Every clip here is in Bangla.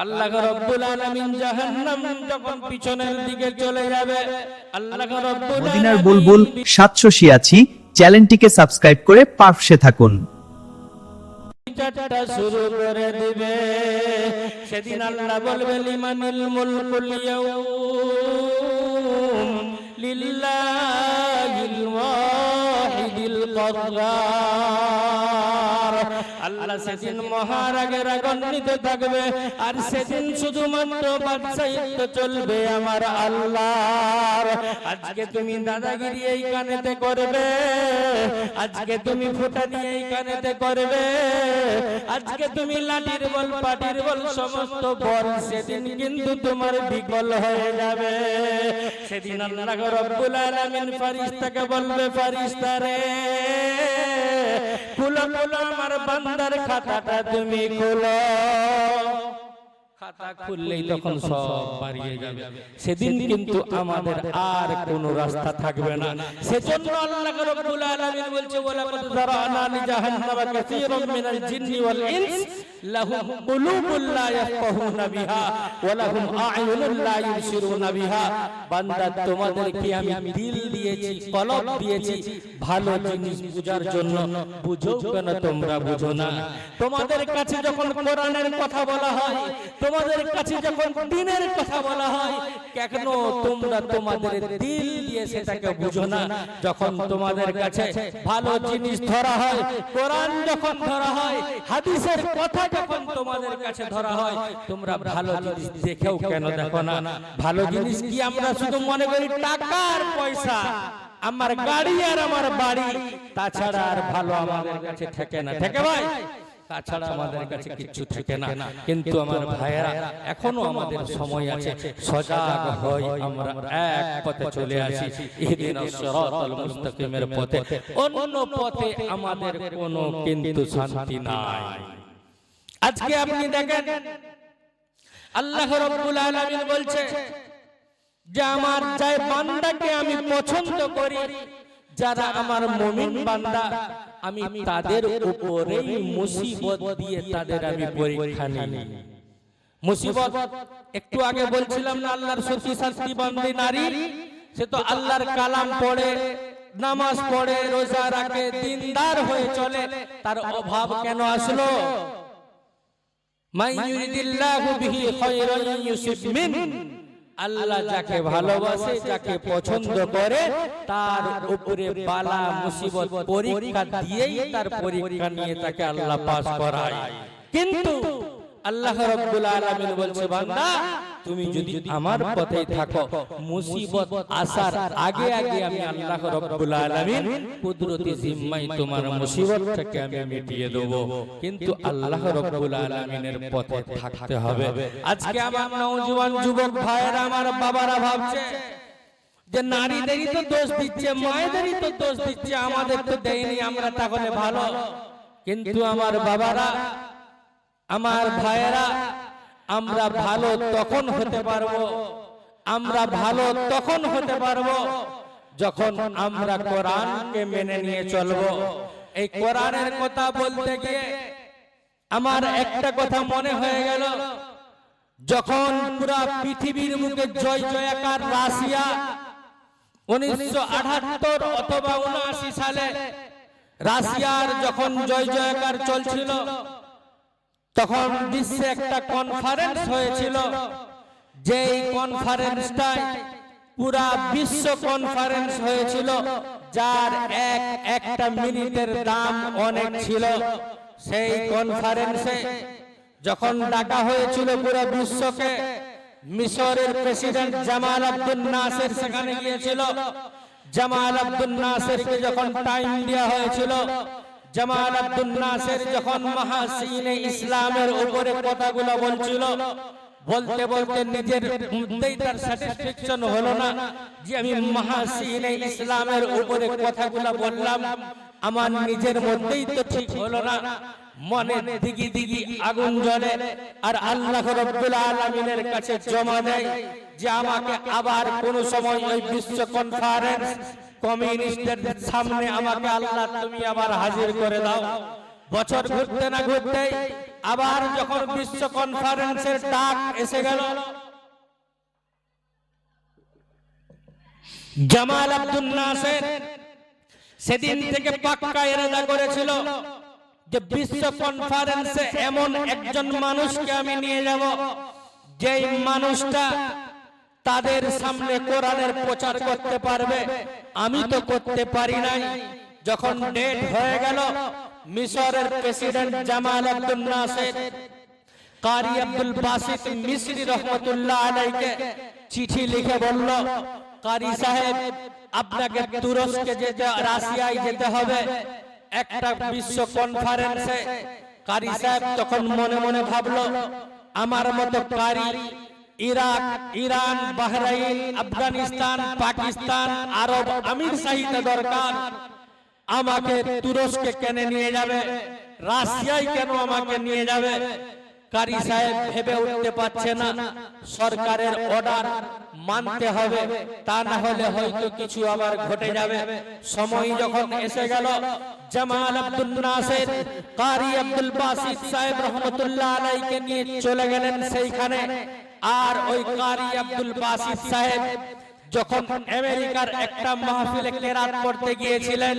আল্লাহ রাব্বুল আলামিন জাহান্নাম যখন পিছনের দিকে চলে যাবে, আল্লাহ রাব্বুল মদিনার আলামিন বুলবুল 786 চ্যানেলটিকে সাবস্ক্রাইব করে পাশে থাকুন। বিচারটা শুরু করে দিবে। সেদিন আল্লাহ বলবে লিমানিল মুলকুল ইয়াউম লিল্লাহিল ওয়াহিদিল কাহ্হার। আল্লাহ সেদিন মহারাগে রাগান্বিত থাকবে, আর সেদিন শুধুমাত্র বাদশাহিত্ব চলবে আমার আল্লাহর। আজকে তুমি দাদাগিরি এই কানেতে করবে, আজকে তুমি ফুটানি এই কানেতে করবে, আজকে তুমি লাঠির বল পাটির বল সমস্ত বল সেদিন কিন্তু তোমার বিকল হয়ে যাবে। সেদিন আল্লাহ রাব্বুল আলামিন ফেরেশতাকে বলবে, ফেরেশতা রে খুলো খুলো আমার বান্দার খাতাটা তুমি খুলো। খাতা খুললেই তখন সব বাড়িয়ে যাবে। সেদিন কিন্তু আমাদের আর কোনো রাস্তা থাকবে না। সেজন্য আল্লাহ রাব্বুল আলামিন বলছে, ওয়ালাকাদ যারানা লিজাহান্নামা কাসীরাম মিনাল জিন্নি ওয়াল ইনস লাহুম কুলুবুন লা ইয়াফকাহুনা বিহা ওয়া লাহুম আ'য়ুনুন লা ইবসিরুনা বিহা। বান্দা তোমাদেরকে আমি দিল দিয়েছি, কলব দিয়েছি ভালো জিনিস বুঝার জন্য, বুঝো কেন তোমরা বুঝো না? তোমাদের কাছে যখন কোরআনের কথা বলা হয়, তোমাদের কাছে যখন দ্বীনের কথা বলা হয়, কেন তোমরা তোমাদের দিল দিয়ে সেটাকে বুঝো না? যখন তোমাদের কাছে ভালো জিনিস ধরা হয়, কোরআন যখন ধরা হয়, হাদিসের কথা যখন তোমাদের কাছে ধরা হয়, তোমরা ভালো জিনিস দেখেও কেন দেখো না? ভালো জিনিস কি আমরা শুধু মনে করি টাকা আর পয়সা, আমার গাড়ি আর আমার বাড়ি, তাছাড়া আর ভালো আমাদের কাছে থাকে না। থাকে ভাই? তাছাড়া আমাদের কাছে কিছু থাকে না। কিন্তু আমার ভাইয়েরা, এখনো আমাদের সময় আছে, সজাগ হই, আমরা এক পথে চলে আসি, ইহদিনাস সিরাতাল মুস্তাকিমের পথে। অন্য পথে আমাদের কোনো কিন্তু শান্তি নাই। আজকে আপনি দেখেন আল্লাহ রাব্বুল আলামিন বলছে যে আমার যে বান্দাকে আমি পছন্দ করি, যারা আমার মুমিন বান্দা, আমি তাদের উপরেই মুসিবত দিয়ে তাদের আমি পরীক্ষা নিই। মুসিবত একটু আগে বলছিলাম না, আল্লাহর সতী শাস্তি বান্দী নারী, সে তো আল্লাহর কালাম পড়ে, নামাজ পড়ে, রোজা রাখে, দিনদার হয়ে চলে, তার অভাব কেন আসলো? মান ইউরিদিল্লাহু বিহি খায়রান ইউসিব মিন। আল্লাহ যাকে ভালোবাসে, যাকে পছন্দ করে, তার উপরে বালা মুসিবত পরীক্ষা দিয়েই তার পরীক্ষা নিয়ে তাকে আল্লাহ পাস করায়। কিন্তু আল্লাহ রাব্বুল আলামিন বলছে, বান্দা তুমি যদি আমার পথে থাকো, মুসিবত আসার আগে আগে আমি আল্লাহ রাব্বুল আলামিন কুদরতি জিম্মায় তোমার মুসিবতটাকে আমি মিটিয়ে দেব। কিন্তু আল্লাহ রাব্বুল আলামিনের পথে থাকতে হবে। আজকে আমার নওজোয়ান যুবক ভাইয়েরা, আমার বাবারা ভাবছে যে নারীদেরই তো দোষ দিচ্ছে, মায়েদেরই তো দোষ দিচ্ছে, আমাদের তো দেয়নি, আমরা তাহলে ভালো। কিন্তু আমার বাবারা, আমার ভাইয়েরা, আমরা ভালো তখন হতে পারবো, আমরা ভালো তখন হতে পারবো যখন আমরা কোরআনকে মেনে নিয়ে চলবো। এই কোরআনের কথা বলতে গিয়ে আমার একটা কথা মনে হয়ে গেল, যখন পুরা পৃথিবীর মুখে জয় জয়কার রাশিয়া 1978 অথবা 79 সালে রাশিয়ার যখন জয় জয়কার চলছিল, তখন বিশ্বে একটা কনফারেন্স হয়েছিল, যেই কনফারেন্সটায় পুরা বিশ্ব কনফারেন্স হয়েছিল, যার একটা মিনিটের দাম অনেক ছিল। সেই কনফারেন্সে যখন ডাকা হয়েছিল পুরো বিশ্বকে, মিশরের প্রেসিডেন্ট জামাল আব্দুল নাসের সেখানে গিয়েছিল। জামাল আব্দুল নাসেরকে যখন টাইম দেওয়া হয়েছিল, জামাল আব্দুল নাসের যখন মাহাসিনে ইসলামের উপরে কথাগুলো বলছিল, বলতে বলতে নিজের মধ্যেই তার স্যাটিসফ্যাকশন হলো না যে আমি মাহাসিনে ইসলামের উপরে কথাগুলো বললাম, আমার নিজের মধ্যেই তো ঠিক হলো না। মনে দিগি দিগি আগুন জ্বলে, আর আল্লাহ রাব্বুল আলামিনের কাছে জমা দেয় যে আমাকে আবার কোন সময় ওই বিশ্ব কনফারেন্স কমিউনিস্টদের সামনে আমাকে আল্লাহ তুমি আবার হাজির করে দাও। বছর ঘুরতে না ঘুরতেই আবার যখন বিশ্ব কনফারেন্সের ডাক এসে গেল, জামাল আব্দুল নাসের সেদিন থেকে পাক্কা ইরাদা করেছিল যে বিশ্ব কনফারেন্সে এমন একজন মানুষকে আমি নিয়ে যাব, যেই মানুষটা তাদের সামনে কোরআনের প্রচার করতে পারবে। আমি তো করতে পারি নাই। যখন ডেট হয়ে গেল, মিশরের প্রেসিডেন্ট জামাল আব্দুল নাসের কারি আব্দুল বাসিত মিসরি রহমতুল্লাহ আলাইকে চিঠি লিখে বলল, কারি সাহেব, আপনাকে তুরস্কে যেতে, রাশিয়ায় যেতে হবে একটা বিশ্ব কনফারেন্সে। কারি সাহেব তখন মনে মনে ভাবলো, আমার মতো কারি Iraq, Iran, Bahrain, Afghanistan, Pakistan, আরব আমির সাহিত্য দরকার। আমাকে তুরস্কে কেন নিয়ে যাবে, রাশিয়ায় কেন আমাকে নিয়ে যাবে? কারি সাহেব ভেবে উঠতে পারছে না। সরকারের অর্ডার মানতে হবে, তা না হলে হয়তো কিছু আবার ঘটে যাবে। সময় যখন এসে গেল, জামাল আব্দুল নাসের কারি আব্দুল বাসিত সাহেব রহমতুল্লাহ আলাইকে নিয়ে চলে গেলেন সেইখানে। আর ওই কারি আব্দুল বাসিত সাহেব যখন আমেরিকার একটা মাহফিলে কেরাত করতে গিয়েছিলেন,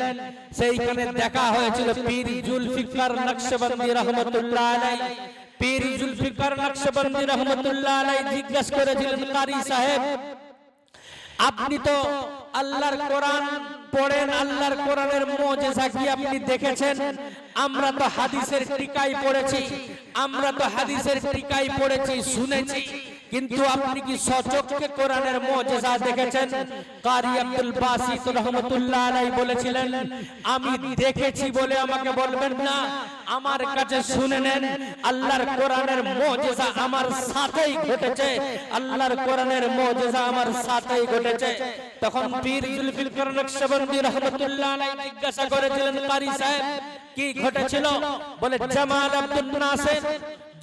সেইখানে দেখা হয়েছিল পীর জুলফিকার নকশবন্দি রহমতুল্লাহ আলাইহি। পীর জুলফিকার নকশবন্দি রহমতুল্লাহ আলাইহি জিজ্ঞাসা করেছিলেন, কারি সাহেব, আপনি তো আল্লাহর কোরআন পড়েন, আল্লাহর কোরআনের মুজিজা কি আপনি দেখেছেন? আমরা তো হাদিসের টিকাই পড়েছি, আমরা তো হাদিসের টিকাই পড়েছি, শুনেছি, কিন্তু আপনি কি সচক্ষে কোরআনের মুজিজা দেখেছেন? কারি আব্দুল বাসিত রহমতুল্লাহ আলাইহি বলেছিলেন, আমি দেখেছি বলে আমাকে বলবেন না, আমার কাছে শুনে নেন, আল্লাহর কোরআনের মুজিজা আমার সাথেই ঘটেছে, আল্লাহর কোরআনের মুজিজা আমার সাথেই ঘটেছে। তখন পীর জুলফিকার নকশবন্দি রহমতুল্লাহ আলাইহি জিজ্ঞাসা করেছিলেন, কারি সাহেব কি ঘটেছিল? বলে, জামাল আব্দুল নাসের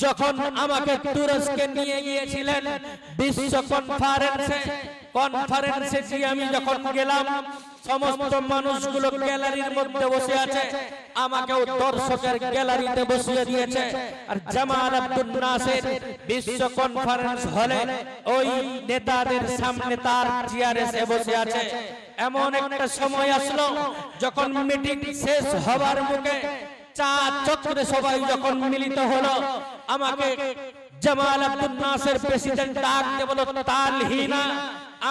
যখন আমাকে তুরস্কে নিয়ে গিয়েছিলেন বিশ্ব কনফারেন্সে গিয়ে আমি যখন গেলাম, সমস্ত মানুষগুলো গ্যালারির মধ্যে বসে আছে, আমাকেও দর্শকের গ্যালারিতে বসিয়ে দিয়েছে। আর জামাল আব্দুল নাসের বিশ্ব কনফারেন্স হলে ওই নেতাদের সামনে তার চেয়ারে এসে বসে আছে। এমন একটা সময় আসলো যখন মিটিং শেষ হবার মুখে চা চক্রে সবাই যখন মিলিত হলো, আমাকে জামাল আব্দুল নাসের প্রেসিডেন্ট ডাক দিয়ে বলল, তালহিনা,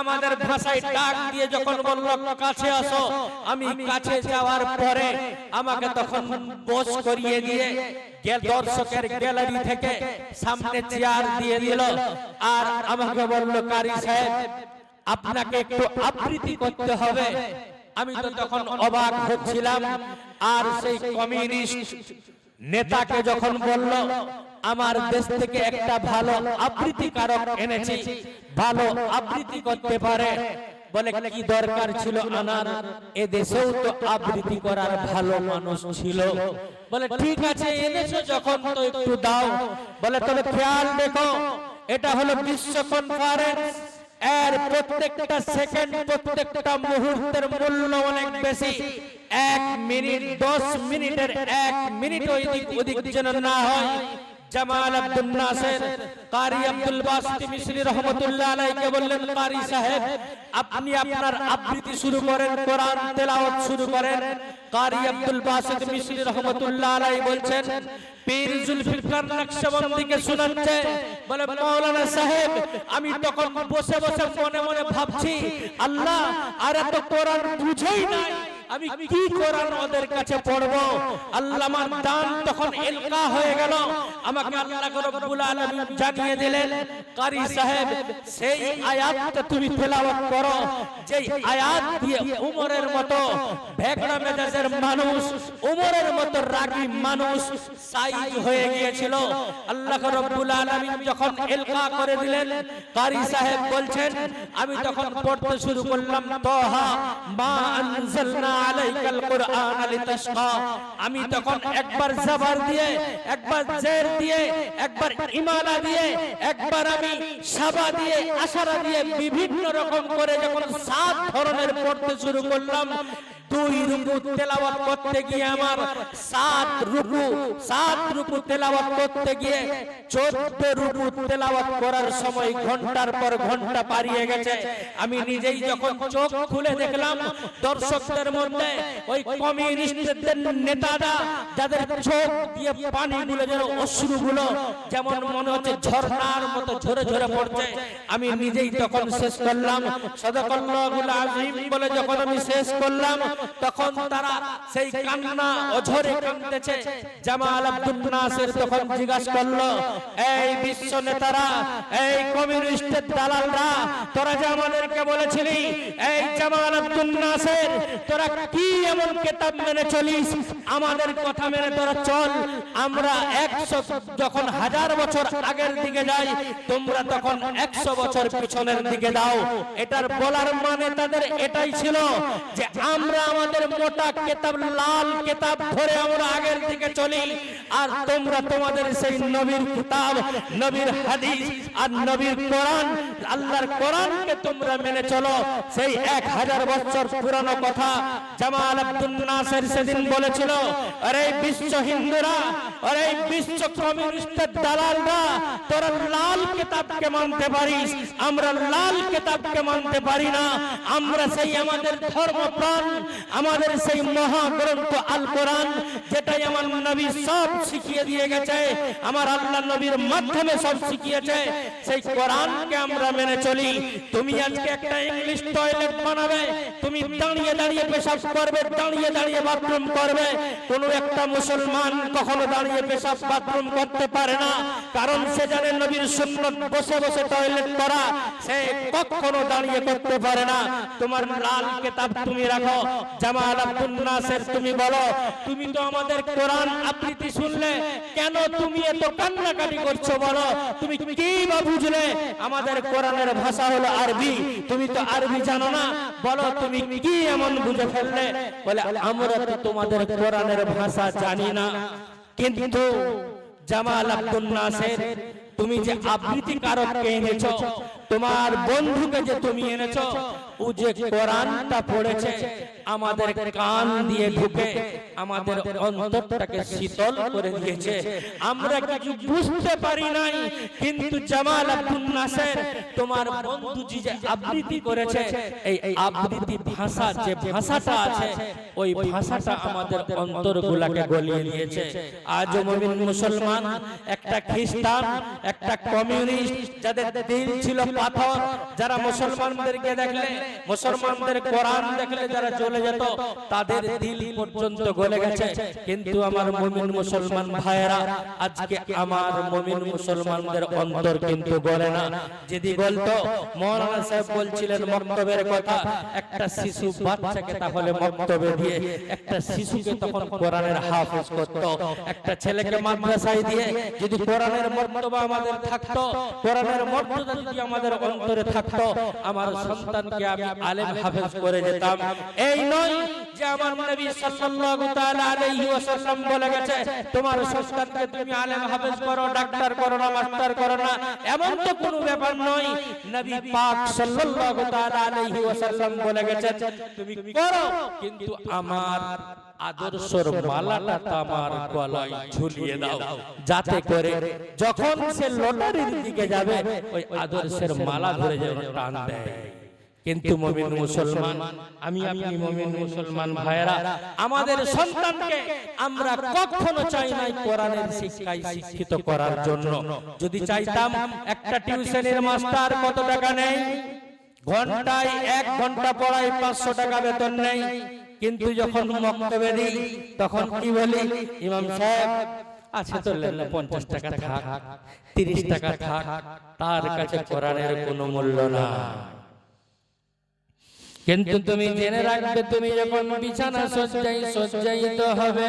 আমাদের ভাষায় ডাক দিয়ে যখন বলল কাছে আসো, আমি কাছে যাওয়ার পরে আমাকে তখন বস করিয়ে দিয়ে দর্শকের গ্যালারি থেকে সামনে চেয়ার দিয়ে দিল। আর আমাকে বলল, কারি সাহেব, আপনাকে একটু আবৃত্তি করতে হবে। আমি তো তখন অবাক হচ্ছিলাম। আর সেই কমিউনিস্ট নেতাকে যখন বলল, আমার দেশ থেকে একটা ভালো আবৃত্তিকারক এনেছি, ভালো আবৃত্তি করতে পারে। বলে, কি দরকার ছিল আনার? এ দেশেও তো আবৃত্তি করার ভালো মানুষ ছিল। বলে, ঠিক আছে, এনেছো যখন তো একটু দাও। বলে, তবে খেয়াল দেখো, এটা হলো বিশ্ব কনফারেন্স, এর প্রত্যেকটা সেকেন্ড, প্রত্যেকটা মুহূর্তের মূল্য অনেক বেশি। 1 মিনিট 10 মিনিটের 1 মিনিট ওদিক যেন না হয়। জামাল আব্দুল নাসের কারি আব্দুল বাসিত মিসরি রহমতুল্লাহ আলাইহি বললেন, কারি সাহেব, আপনি আপনার আবৃত্তি শুরু করেন, কোরআন তেলাওয়াত শুরু করেন। কারি আব্দুল বাসিত মিসরি রহমতুল্লাহ আলাইহি বলছেন, পীর জুলফিকার নকশবন্দিকে শোনাচ্ছে। বলে, মাওলানা সাহেব, আমি তখন বসে বসে মনে মনে ভাবছি, আল্লাহ, আর এত কোরআন বুঝেই নাই, আমি কি কোরআন ওদের কাছে পড়বো? আল্লাহ, আমার দান তখন এলকা হয়ে গেল। আমাকে আল্লাহ রাব্বুল আলামিন জানিয়ে দিলেন, কারি সাহেব, সেই আয়াতটা তুমি তেলাওয়াত করো, যেই আয়াত দিয়ে উমরের মতো ভেগড়া মেজাজের মানুষ, উমরের মতো রাগী মানুষ সাইজ হয়ে গিয়েছিল। আল্লাহ রাব্বুল আলামিন যখন এলকা করে দিলেন, কারি সাহেব বলছেন, আমি তখন পড়তে শুরু করলাম, তাহা মা আনজালনা আলাইকাল কুরআন লিতাশকা। আমি তখন একবার জবর দিয়ে, একবার জের দিয়ে, একবার ইমালা দিয়ে, একবার আমি সাবা দিয়ে, আশারা দিয়ে, বিভিন্ন রকম করে যখন 7 ধরনের পড়তে শুরু করলাম, 2 রুকু তেলাওয়াত করতে গিয়ে আমার 7 রুকু তেলাওয়াত করতে গিয়ে 14 রুকু তেলাওয়াত করার সময় ঘন্টার পর ঘন্টা পারিয়ে গেছে। আমি নিজেই যখন চোখ খুলে দেখলাম দর্শকদের মধ্যে ওই কমিউনিস্টদের নেতারা যাদের চোখ দিয়ে পানিগুলো যেন অশ্রুগুলো যেমন মনে হচ্ছে ঝর্ণার মতো ঝরে ঝরে পড়ছে। আমি নিজেই তখন শেষ করলাম সাদাকাল্লাহুল আযীম বলে যখন আমি শেষ করলাম তখন তারা সেই কান্না অঝরে কাঁদতেছে। জামাল আব্দুল নাসির তখন জিজ্ঞাসা করলো, এই বিশ্ব নেতারা, এই কমিউনিস্টের দালালরা, তোরা যে আমাদেরকে বলেছিলি এই জামাল আব্দুল নাসির তোরা কি এমন কিতাব মেনে চলিস, আমাদের কথা মেনে তোরা চল। আমরা 100 যখন 1000 বছর আগের দিকে যাই, তোমরা তখন 100 বছর পিছনের দিকে দাও। এটার বলার মানে তাদের এটাই ছিল যে আমরা আমাদের মোটা কিতাব লাল কিতাব ধরে আমরা আগের দিকে চলি, আর তোমরা তোমাদের সেই নবীর কিতাব, নবীর হাদিস আর নবীর কোরআন, আল্লাহর কোরআনকে তোমরা মেনে চলো। সেই 1000 বছর পুরানো কথা জামাল আব্দুল নাসির সেদিন বলেছিল, আরে বিশ্ব হিন্দুরা, আরে বিশ্ব কমিউনিস্টের দালালরা, তোরা লাল কিতাবকে মানতে পারিস, আমরা লাল কিতাবকে মানতে পারি না। আমরা সেই আমাদের ধর্মপ্রাণ, আমাদের সেই মহাগ্রন্থ আল কোরআন, যেটাই আমার নবী সব শিখিয়ে দিয়ে গেছে, আমার আল্লাহ নবীর মাধ্যমে সব শিখিয়েছে, সেই কোরআনকে আমরা মেনে চলি। তুমি আজকে একটা ইংলিশ টয়লেট বানাবে, তুমি দাঁড়িয়ে দাঁড়িয়ে পেশাব করবে, দাঁড়িয়ে দাঁড়িয়ে বাথরুম করবে। কোন একটা মুসলমান কখনো দাঁড়িয়ে পেশাব বাথরুম করতে পারে না, কারণ সে জানে নবীর সুন্নাত বসে বসে টয়লেট করা, সে কখনো দাঁড়িয়ে করতে পারে না। তোমার লাল কিতাব তুমি রাখো। জামাল আব্দুল নাসির তুমি বলো, তুমি তো আমাদের কোরআন আবৃত্তি শুনলে, কেন তুমি এত কান্নাকাটি করছো বলো? তুমি কি বা বুঝলে? আমাদের কোরআনের ভাষা হলো আরবি, তুমি তো আরবি জানো না, বলো তুমি কি এমন বুঝে ফেললে? বলে আমরা তো তোমাদের কোরআনের ভাষা জানি না। কিন্তু জামাল আব্দুল নাসির, তুমি যে আবৃত্তিকারককে এনেছো, তোমার বন্ধুকে যে তুমি এনেছো, ও যে কোরআনটা পড়েছে আমাদের কান দিয়ে ঢুকে আমাদের অন্তরটাকে শীতল করে দিয়েছে। আমরা কিছু বুঝতে পারি নাই, কিন্তু জামাল আব্দুল নাসির তোমার বন্ধু যে আবৃত্তি করেছে, এই আবৃত্তি ভাষা যে ভাষাটা আছে, ওই ভাষাটা আমাদের অন্তরগুলোকে গলিয়ে দিয়েছে। আজ মুমিন মুসলমান, একটা খ্রিস্টান, একটা কমিউনিস্ট, যাদের দিল ছিল পাথর, যারা মুসলমানদেরকে দেখলে, মুসলমানদের কোরআন দেখলে যারা চলে যেত, তাদের দিল পর্যন্ত গলে গেছে। কিন্তু আমার মুমিন মুসলমান ভাইয়েরা, আজকে আমার মুমিন মুসলমানদের অন্তর কিন্তু গলে না। যদি বলতো, মাওলানা সাহেব বলছিলেন মক্তবের কথা, একটা শিশু বাচ্চাকে তাহলে মক্তবে দিয়ে একটা শিশুকে তখন কোরআনের হাফেজ করত, একটা ছেলেকে মাদ্রাসায় দিয়ে যদি কোরআনের মর্তবা আমাদের থাকতো, কোরআনের মর্যাদা যদি আমাদের অন্তরে থাকতো, আমার সন্তানকে আমি আলেম হাফেজ করে যেতাম। এই নয় যে আমার নবী সাল্লাল্লাহু তাআলা আলাইহি ওয়াসাল্লাম বলে গেছে তোমার সন্তানকে তুমি আলেম হাফেজ করো, ডাক্তার করো না, মাস্টার করো না, এমন তো কোনো ব্যাপার নয়। নবী পাক সাল্লাল্লাহু তাআলা আলাইহি ওয়াসাল্লাম বলে গেছেন তুমি করো, কিন্তু আমার আদর্শের মালাটা আমার গলায় ঝুলিয়ে দাও, যাতে করে যখন সে লটারির দিকে যাবে ওই আদর্শের মালা ধরে যেন টান দেয়। কিন্তু মুমিন মুসলমান, আমি আপনি মুমিন মুসলমান ভাইরা, আমাদের সন্তানকে আমরা কখনো চাই নাই কোরআনের শিক্ষায় শিক্ষিত করার জন্য। যদি চাইতাম, একটা টিউশনের মাস্টার কত টাকা নেয়? ঘন্টায় 1 ঘন্টা পড়ায় 500 টাকা বেতন নেই। কিন্তু যখন মক্তবে দিই তখন কি বলি, ইমাম সাহেব আছে তো 50 টাকা থাক, 30 টাকা থাক, তার কাছে কোরআনের কোনো মূল্য না। কিন্তু তুমি জেনে রাখবে, তুমি যখন বিছানা সজ্জাইত হবে,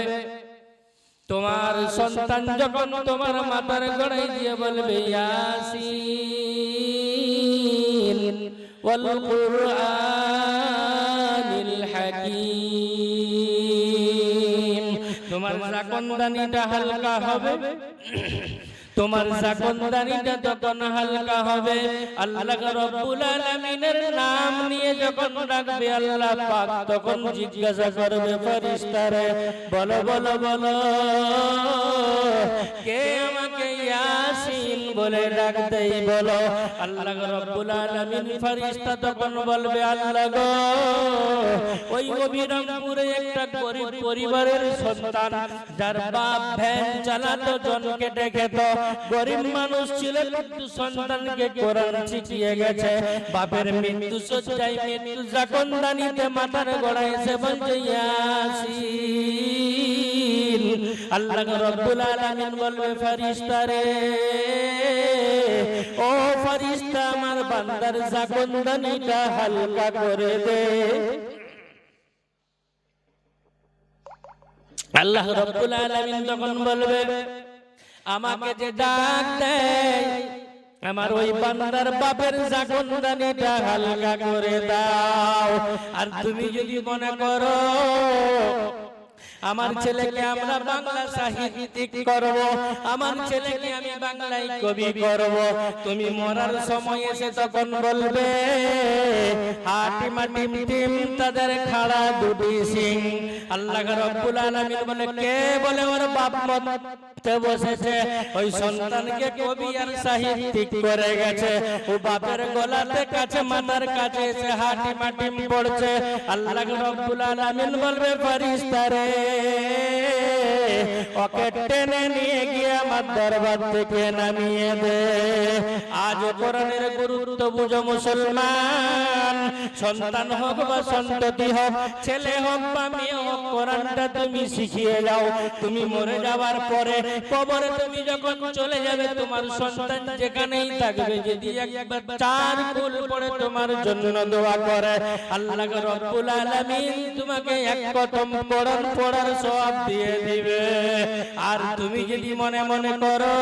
তোমার সন্তান যখন তোমার মাথার গোড়ায় দিয়ে বলবে ইয়াসিন ওয়াল কুরআনিল হাকীম, তোমার রাকনদানিটা হালকা হবে, তোমার জাকনদানিটা তখন হালকা হবে। আল্লাহ রাব্বুল আলামিনের নাম নিয়ে যখন ডাকবে আল্লাহ পাক তখন জিজ্ঞাসা করবে ফেরেশতারে, বলো বলো বলো কে আমাকে ইয়াসিন বলে ডাক দেই বলো। আল্লাহ রাব্বুল আলামিন ফেরেশতা তখন বলবে, আল্লাহ গো ওই অবিরামপুরে একটা গরিব পরিবারের সন্তান, যার বাপ ভ্যান চালাতো, জনকে ডেকে তো গরিব মানুষ ছিল কিন্তু সন্তানকে কোরআন শিখিয়ে গেছে। বাপের মৃত্যু শয্যায় মৃত্যু জাকনদানিতে মাথার গোড়ায় এসে বলছে ইয়াসিন। আল্লাহ রাব্বুল আলামিন বলবে ফেরেশতারে, ও ফেরেশতা আমার বান্দার জাকনদানিটা হালকা করে দে। আল্লাহ রাব্বুল আলামিন তখন বলবে, আমাকে যে ডাক দেয় আমার ওই বান্দার বাপের জাকনদানিটা হালকা করে দাও। আর তুমি যদি মনে করো আমার ছেলেকে আমরা বাংলা সাহিত্যিক করব, আমার ছেলেকে আমি বাংলায় কবি করব, তুমি মরার সময় এসে তখন বলবে হাটিমা টিম টিম তাদের খাড়া দুটি সিং। আল্লাহ রাব্বুল আলামিন বলে, কে বলে ওর বাপ মরতে বসেছে, ওই সন্তানকে কবি আর সাহিত্যিক করে গেছে, ও বাপের গলাতে কাছে মাথার কাছে এসে হাটিমা টিম পড়ছে। আল্লাহ রাব্বুল আলামিন বলবে ফেরেশতারে, ওকে টেনে নিয়ে গিয়ে আমার দরবার থেকে নামিয়ে দে। আজ কোরআনের গুরুত্ব বুঝো মুসলমান, সন্তান হোক বা সন্ততি হোক, ছেলে হোক বা মেয়ে হোক, কোরআনটা তুমি শিখিয়ে যাও। তুমি মরে যাওয়ার পরে কবরে তুমি যখন চলে যাবে, তোমার সন্তান যেখানেই থাকবে যদি একবার চার কুল পড়ে তোমার জন্য দোয়া করে, আল্লাহ রাব্বুল আলামিন তোমাকে এক কদম কোরআন পড়ার সওয়াব দিয়ে দিবে। আর তুমি যদি মনে মনে করো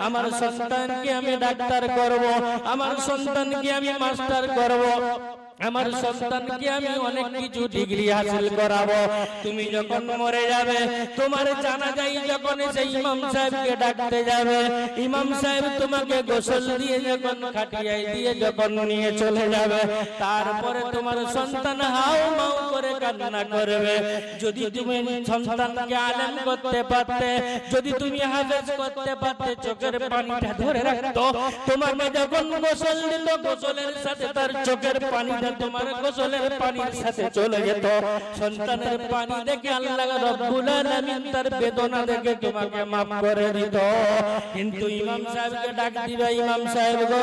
আমার সন্তানকে আমি ডাক্তার করব, আমার সন্তানকে আমি মাস্টার করব, আমার সন্তানকে আমি অনেক কিছু ডিগ্রি হাসিল করাবো, তুমি যখন মরে যাবে তোমার জানাজায় যখন সেই ইমাম সাহেবকে ডাকতে যাবে, ইমাম সাহেব তোমাকে গোসল দিয়ে যখন খাটিয়ায় দিয়ে যখন নিয়ে চলে যাবে, তারপরে তোমার সন্তান হাউ মাউ করে কান্না করবে। যদি তুমি সন্তানকে আলেম করতে পারতে, যদি তুমি হাফেজ করতে পারতে, চোখের পানিটা ধরে রাখতো, তোমাকে যখন গোসল দিত গোসলের সাথে তার চোখের পানিটা তোমার গোসলের পানির সাথে চলে যেত। সন্তানের পানি দেখে আল্লাহ রাব্বুল আলামিন তার বেদনা দেখে তোমাকে maaf করে দিত। কিন্তু ইমাম সাহেবকে ডাক দিবে, ইমাম সাহেব গো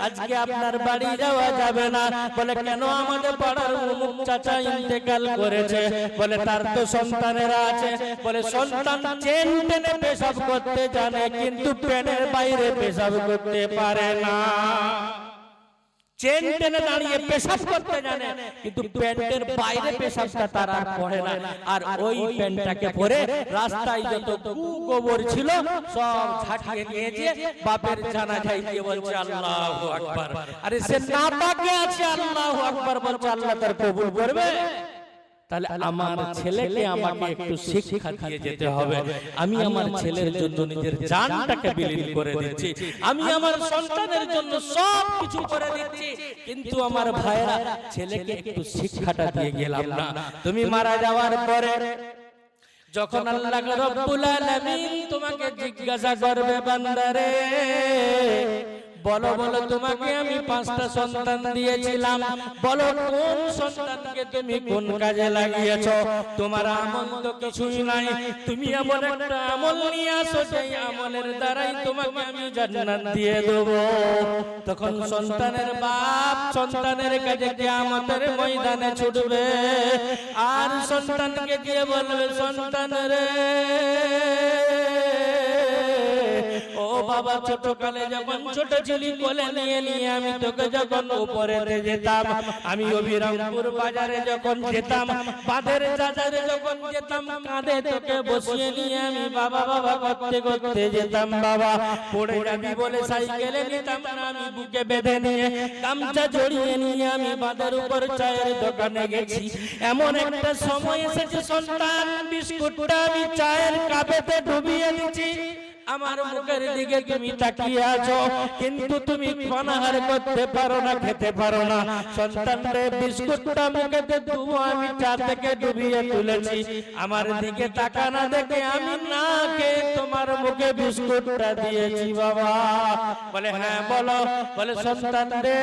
আজকে আপনার বাড়ি যাওয়া যাবে না। বলে কেন? আমাদের পাড়ার অমুক চাচা ইন্তেকাল করেছে। বলে তার তো সন্তানেরা আছে। বলে সন্তান চেন টেনে পেশাব করতে জানে কিন্তু পেনের বাইরে পেশাব করতে পারে না। চেন টেনে দাঁড়িয়ে পেশাব করতে জানে কিন্তু প্যান্টের বাইরে পেশাবটা তার আর পড়ে না। আর ওই প্যান্টটাকে পরে রাস্তায় যত গোবর ছিল সব ঝাঁটিয়ে নিয়েছে, বাপের জানাজায় গিয়ে বলছে আল্লাহু আকবার। আরে সে নাপাকে আছে, আল্লাহু আকবার বলছে, আল্লাহ তার কবুল করবে? তাহলে আমার ছেলেকে আমাকে একটু শিক্ষা দিয়ে যেতে হবে। আমি আমার ছেলের জন্য নিজের জানটাকে বিলীন করে দিচ্ছি, আমি আমার সন্তানের জন্য সব কিছু করে দিচ্ছি, কিন্তু আমার ভাইরা ছেলেকে একটু শিক্ষাটা দিয়ে গেলাম না। তুমি মারা যাওয়ার পরে যখন আল্লাহ রাব্বুল আলামিন তোমাকে জিজ্ঞাসা করবে, বান্দারে বলো বলো তোমাকে আমি 5টা সন্তান দিয়েছিলাম, বলো কোন সন্তানকে তুমি কোন কাজে লাগিয়েছো? তোমার আমল তো কিছুই নাই, তুমি এমন একটা আমল নিয়ে আসো সেই আমলের দ্বারাই তোমাকে আমি জান্নাত দিয়ে দেব। তখন সন্তানের বাপ সন্তানের কাছে কিয়ামতের ময়দানে ছুটবে আর সন্তানকে দিয়ে বলবে, সন্তান রে ও বাবা, ছোটকালে যখন ছোট ছিলি কোলে নিয়ে নিয়ে আমি তোকে যখন উপরে যেতাম, আমি অবিরামপুর বাজারে যখন যেতাম, বাঁধের বাজারে যখন যেতাম, কাঁধে তোকে বসিয়ে নিয়ে আমি বাবা বাবা করতে করতে যেতাম। বাবা পড়ে যাবি বলে সাইকেলে নিতাম না, আমি বুকে বেঁধে নিয়ে গামছা জড়িয়ে নিয়ে আমি বাঁধের উপর চায়ের দোকানে গেছি। এমন একটা সময় এসেছে সন্তান বিস্কুটটা আমি চায়ের কাপেতে ডুবিয়ে দিচ্ছি আমার মুখের দিকে তুমি তাকিয়ে আছো, কিন্তু তুমি পানাহার করতে পারো না, খেতে পারো না। সন্তানরে বিস্কুটটা মুখেতে দেবো, আমি চা থেকে ডুবিয়ে তুলেছি, আমার দিকে তাকা না দেখে আমি না খেয়ে তোমার মুখে বিস্কুটটা দিয়েছি বাবা। বলে হ্যাঁ বলো। বলে সন্তান রে,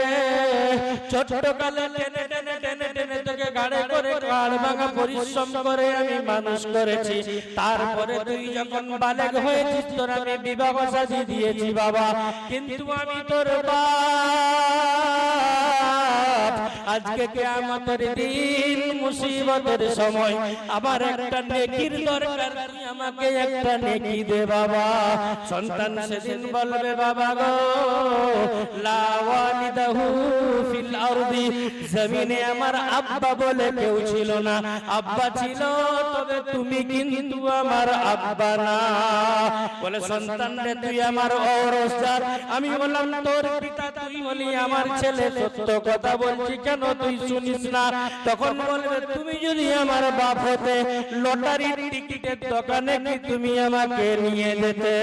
ছোট্ট কালে টেনে টেনে টেনে টেনে তোকে গাড়ে করে কাল ভাঙা পরিশ্রম করে আমি মানুষ করেছি, তারপরে তুই যখন বালেগ হয়েছিস তোর আমি বিবাহ শাদী দিয়েছি বাবা। কিন্তু আমি তোর বাপ, আজকে কিয়ামতের দিন মুসিবতের সময় আমার একটা নেকির দরকার, তুই আমাকে একটা নেকি দে বাবা। সন্তান সেদিন বলবে বাবা গো, লা ওয়ালিদাহু ফিল আরদি, জমিনে আমার আব্বা বলে কেউ ছিল না, আব্বা ছিল তবে তুমি কিন্তু আমার আব্বা না। বলে সন্তান রে তুই আমার ঔরসজাত, আমি বললাম তোর পিতা, তুই বলি আমার ছেলে, সত্য কথা বলছি কেন তুই শুনিস না? তখন বলবে তুমি যদি আমার বাপ হতে লটারির টিকিটের দোকানে কি তুমি আমাকে নিয়ে যেতে?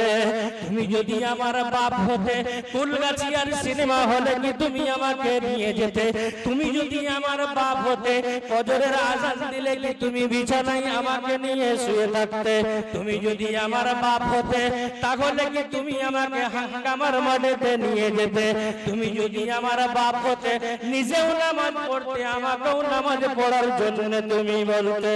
তুমি যদি আমার বাপ হতে ফুলগাছিয়ার সিনেমা হলে কি তুমি আমাকে নিয়ে যেতে? তুমি যদি আমার বাপ হতে ফজরের আযান দিলে কি তুমি বিছানায় আমাকে নিয়ে শুয়ে থাকতে? তুমি যদি আমার বাপ হতে তাহলে কি তুমি আমাকে হাঙ্গামার মাঠেতে নিয়ে যেতে? তুমি যদি আমার বাপ হতে নিজেও নামাজ পড়তে, আমাকেও নামাজ পড়ার জন্য তুমি বলতে?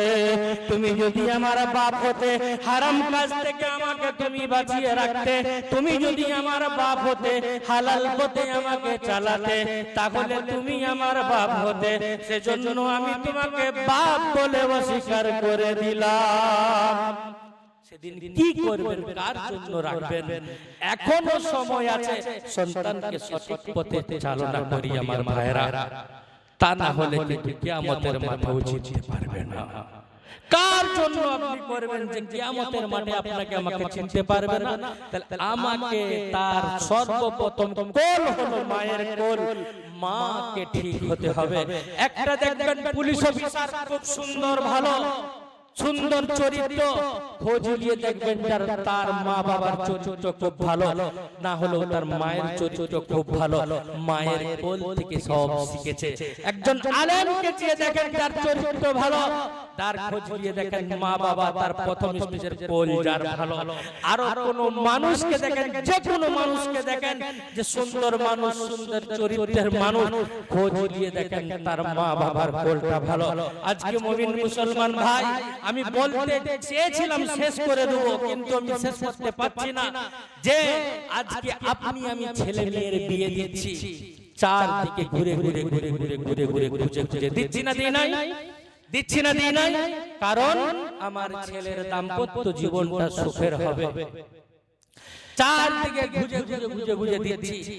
তুমি যদি আমার বাপ হতে হারাম কাজ থেকে আমাকে তুমি বাঁচিয়ে রাখতে? তুমি যদি আমার বাপ হতে হালাল পথে আমাকে চালাতে, তাহলে তুমি আমার বাপ হতে। সেজন্য আমি তোমাকে বাপ বলে অস্বীকার করে দিলাম। সেদিন কি করবেন, কার জন্য রাখবেন? এখনো সময় আছে, সন্তানকে সঠিক পথে চালনা করি আমার ভাইরা, তা না হলে কিন্তু কিয়ামতের মাঠেও জিততে পারবে না। কার জন্য আপনি করবেন যে কিয়ামতের মাঠে আপনাকে আমাকে চিনতে পারবে না? তাহলে আমাকে তার সর্বপ্রথম কোল হলো মায়ের কোল, মাকে ঠিক হতে হবে। একটা দেখবেন পুলিশ অফিসার খুব সুন্দর, ভালো সুন্দর চরিত্র, খোঁজ নিয়ে দেখবেন তার মা বাবার চরিত্র খুব ভালো, না হলেও তার মায়ের চরিত্র খুব ভালো, মায়ের কোল থেকে সব শিখেছে। একজন আলেমকে চেয়ে দেখেন তার চরিত্র ভালো, তার খোঁজ নিয়ে দেখেন মা বাবা তার প্রথম স্টেজের কোল যার ভালো। আর কোন মানুষকে দেখেন, যে কোনো মানুষকে দেখেন যে সুন্দর মানুষ, সুন্দর চরিত্রের মানুষ, খোঁজ নিয়ে দেখেন তার মা বাবার কোলটা ভালো। আজকে মুমিন মুসলমান ভাই, আমি বলতে চেয়েছিলাম শেষ করে দেবো, কিন্তু আমি শেষ করতে পারছি না। যে আজকে আপনি আমি ছেলে মেয়ের বিয়ে দিচ্ছি, চারদিকে ঘুরে ঘুরে ঘুরে ঘুরে ঘুরে ঘুরে খুঁজে খুঁজে দিচ্ছি না, দিই নাই, দিচ্ছি না, দিই নাই, কারণ আমার ছেলের দাম্পত্য জীবনটা সুখের হবে। চারদিকে খুঁজে খুঁজে খুঁজে খুঁজে দিচ্ছি,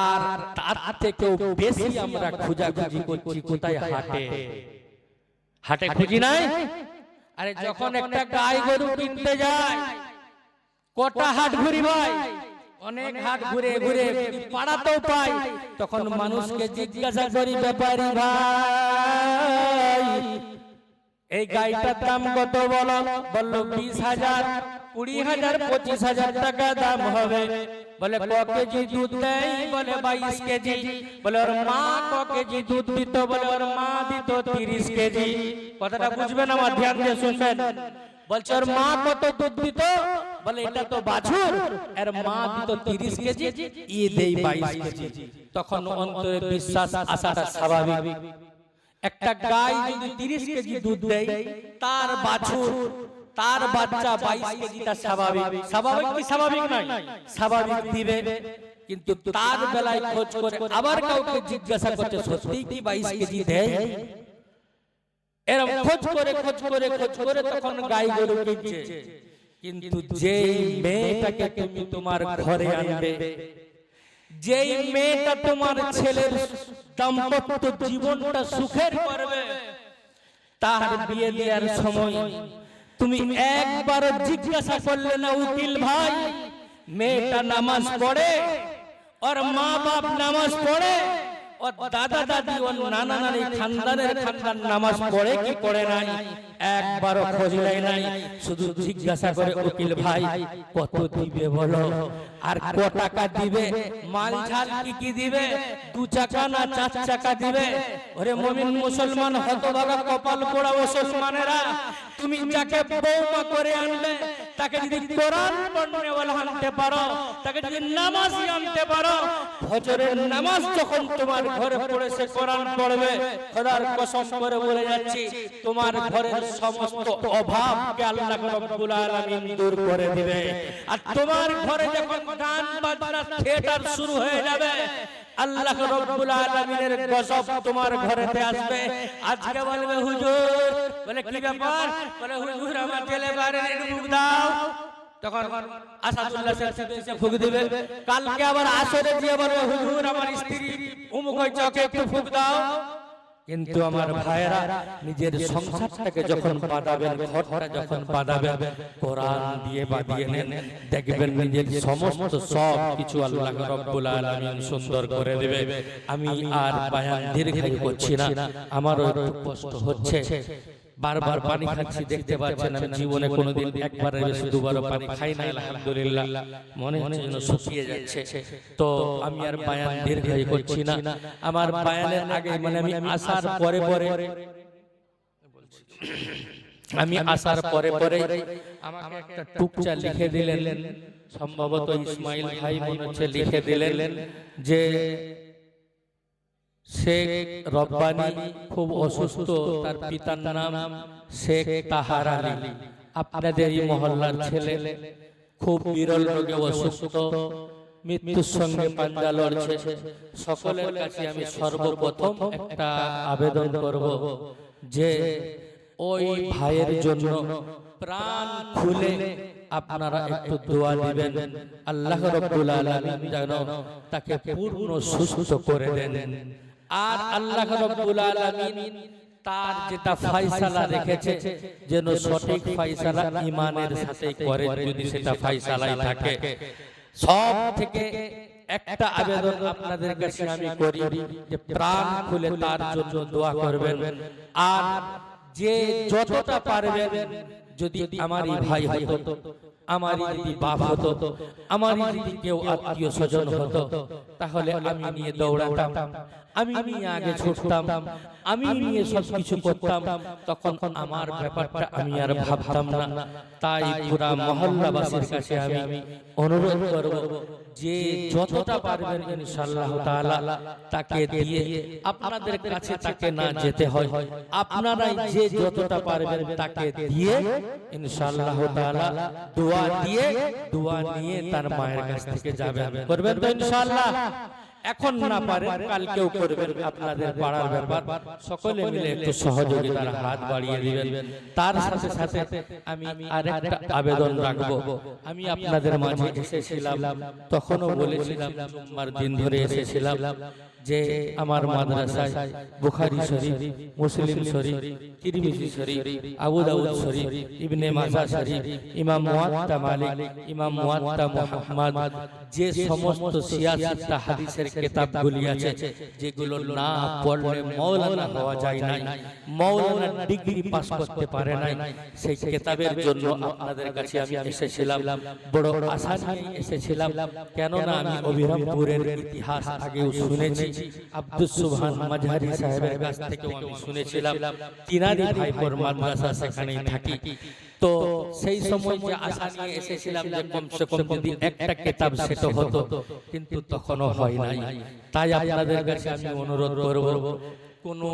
আর তার থেকেও বেশি আমরা খুঁজাখুঁজি করছি কোথায়? হাটে। হাটে খুঁজি নাই? আরে যখন একটা গাই গরু কিনতে যায়, কটা হাট ঘুরি ভাই, অনেক হাট ঘুরে ঘুরে পাড়াতেও পাই, তখন মানুষকে জিজ্ঞাসা করি, ব্যাপারী ভাই এই গাইটার দাম কত বলো? বললো 20,000, 20,000, 25,000 টাকা দাম হবে। বলে ক কেজি দুধ দেয়? বলে 22 কেজি। বলে ওর মা ক কেজি দুধ দিত? বলে ওর মা দিত 30 কেজি। কথাটা বুঝবেন, আমার ধ্যান দিয়ে শুনবেন। বলছে ওর মা কত দুধ দিত? বলে এটা তো বাছুর, এর মা দিত 30 কেজি, ই দেই 22 কেজি। তখন অন্তরে বিশ্বাস আসাটা স্বাভাবিক। একটা গাই যদি 30 কেজি দুধ দেয়, তার বাছুর, তার বাচ্চা 22 কেজিটা স্বাভাবিক। স্বাভাবিক কি স্বাভাবিক নয়? স্বাভাবিক দিবে। কিন্তু তার বেলায় খোঁজ করে আবার কাউকে জিজ্ঞাসা করছে, সত্যি কি 22 কেজি দেয়? এরকম খোঁজ করে খোঁজ করে খোঁজ করে তখন গাই গরু কিনছে। কিন্তু যেই মেয়েটাকে তুমি তোমার ঘরে আনবে, যেই মেয়েটা তোমার ছেলের দাম্পত্য জীবনটা সুখের করবে, তার বিয়ে দেওয়ার সময় তুমি একবার জিজ্ঞাসা করলে না, উকিল ভাই মেয়েটা নামাজ পড়ে, ওর মা বাপ নামাজ পড়ে, ওর দাদা দাদি ওর নানা নানি খানদানের খানদান নামাজ পড়ে কি পড়ে নাই একবারও খোঁজ নেয় নাই। শুধু জিজ্ঞাসা করে উকিল ভাই কত দিবে বলো, আর ক টাকা দিবে, মাল ঝাল কি কি দিবে, 2 চাকা না 4 চাকা দিবে। ওরে মুমিন মুসলমান হতভাগা কপাল পোড়া মুসলমানেরা, তুমি যাকে বৌমা করে আনলে তাকে যদি কোরআন পড়নেওয়ালা আনতে পারো, তাকে যদি নামাজি আনতে পারো, ফজরের নামাজ যখন তোমার ঘরে পড়ে সে কোরআন পড়বে, খোদার কসম করে বলে যাচ্ছি তোমার ঘরের সমস্ত অভাবকে আল্লাহ রাব্বুল আলামিন দূর করে দিবে। আর তোমার ঘরে যখন গান বাজনা থিয়েটার শুরু হয়ে যাবে, আল্লাহ রাব্বুল আলামিনের গজব তোমার ঘরেতে আসবে। আজকে বলবে হুজুর, বলে কি ব্যাপার, বলে হুজুর আমার ছেলে বারে ফুক দাও, তখন আসাদুল্লাহ সাহেব এসে ফুক দিবে। কালকে আবার আসরে দিয়ে বলবে হুজুর আমার স্ত্রী অমুক হয়েছে, ওকে একটু ফুক দাও। কিন্তু আমার ভাইয়েরা, নিজের সংসারটাকে যখন বাঁধাবেন, ঘরটা যখন বাঁধাবেন, কোরআন দিয়ে বাঁধিয়ে নেন, দেখবেন নিজের সমস্ত সব কিছু আল্লাহ রাব্বুল আলামিন সুন্দর করে দেবে। আমি আর বয়ান দীর্ঘায়িত করছি না, আমারও একটু কষ্ট হচ্ছে, বারবার পানি খাচ্ছি, দেখতে পাচ্ছেন আমি জীবনে কোনোদিন একবারের বেশি দুবারও পানি খাই না, আলহামদুলিল্লাহ। মনে হচ্ছে যেন শুকিয়ে যাচ্ছে। তো আমি আর বয়ান দীর্ঘায়িত করছি না। আমার বয়ানের আগে মানে আমি আসার পরে আমাকে একটা টুকচা লিখে দিলেন, সম্ভবত ইসমাইল ভাই মনে হচ্ছে লিখে দিলেন যে শেখ রব্বানি খুব অসুস্থ, তার পিতার নাম শেখ তাহার আলী, আপনাদের এই মহল্লার ছেলে, খুব বিরল রোগে অসুস্থ, মৃত্যুর সঙ্গে পাঞ্জা লড়ছে। সকলের কাছে আমি সর্বপ্রথম একটা আবেদন করব যে ওই ভাইয়ের জন্য প্রাণ খুলে আপনারা একটু দোয়া দিবেন, আল্লাহ রাব্বুল আলামিন যেন তাকে পূর্ণ সুস্থ করে দেন। আর আল্লাহ রাব্বুল আলামিন তার যেটা ফয়সালা রেখেছে যেন সঠিক ফয়সালা ঈমানের সাথে করে, যদি সেটা ফয়সালাই থাকে। সব থেকে একটা আবেদন আপনাদের কাছে আমি করি যে প্রাণ খুলে তার জন্য দোয়া করবেন। আর যে যতটা পারবেন, যদি আমারই ভাই হতো, আমারই যদি বাপ হতো, আমারই যদি কেউ আত্মীয় স্বজন হতো, তাহলে আমি নিয়ে দৌড়াতাম, আমি নিয়ে আগে ছুটতাম, আমি নিয়ে সবকিছু করতাম, তখন আমার ব্যাপারটা আমি আর ভাবতাম না। তাই পুরা মহল্লাবাসীর কাছে আমি অনুরোধ করব যে যতটা পারবেন ইনশাআল্লাহ তাআলা তাকে দিয়ে, আপনাদের কাছে তাকে না যেতে হয়, আপনারাই যে যতটা পারবেন তাকে দিয়ে ইনশাআল্লাহ তাআলা দোয়া নিয়ে তার মায়ের কাছ থেকে যাবেন, করবেন তো ইনশাআল্লাহ? এখন না পারেন কালকেও করবেন, আপনাদের পাড়ার ব্যাপার, সকলে মিলে একটু সহযোগিতার হাত বাড়িয়ে দিবেন। তার সাথে সাথে আমি আরেকটা আবেদন রাখবো। আমি আপনাদের মাঝে এসেছিলাম, তখনও বলেছিলাম, জুম্মার দিন ধরে এসেছিলাম যে আমার মাদ্রাসায় বুখারী শরীফ, মুসলিম শরীফ, তিরমিজি শরীফ, আবু দাউদ শরীফ, ইবনে মাজাহ শরীফ, ইমাম মুওয়াত্তা মালিক, ইমাম মুওয়াত্তা মুহাম্মদ, যে সমস্ত সিয়াসিত্তা হাদিসের কিতাবগুলি আছে, যেগুলো না পড়লে মাওলানা হওয়া যায় না, মাওলানা ডিগ্রি পাস করতে পারে না, সেই কিতাবের জন্য আপনাদের কাছে আমি এসেছিলাম। বড় আশা নিয়ে এসেছিলাম, কেননা আমি অবিরামপুরের ইতিহাস আগেও শুনেছি, আব্দুস সুবহান মাজহারি সাহেবের কাছ থেকেও আমি শুনেছিলাম, তিনারি ভাইপোর মাদ্রাসা সেখানেই থাকি। তো সেই সময় যে আশা নিয়ে এসেছিলাম যে কমসে কম যদি একটা কিতাব সেটা হতো, কিন্তু তখনও হয় নাই। তাই আপনাদের কাছে আমি অনুরোধ করব, কোনো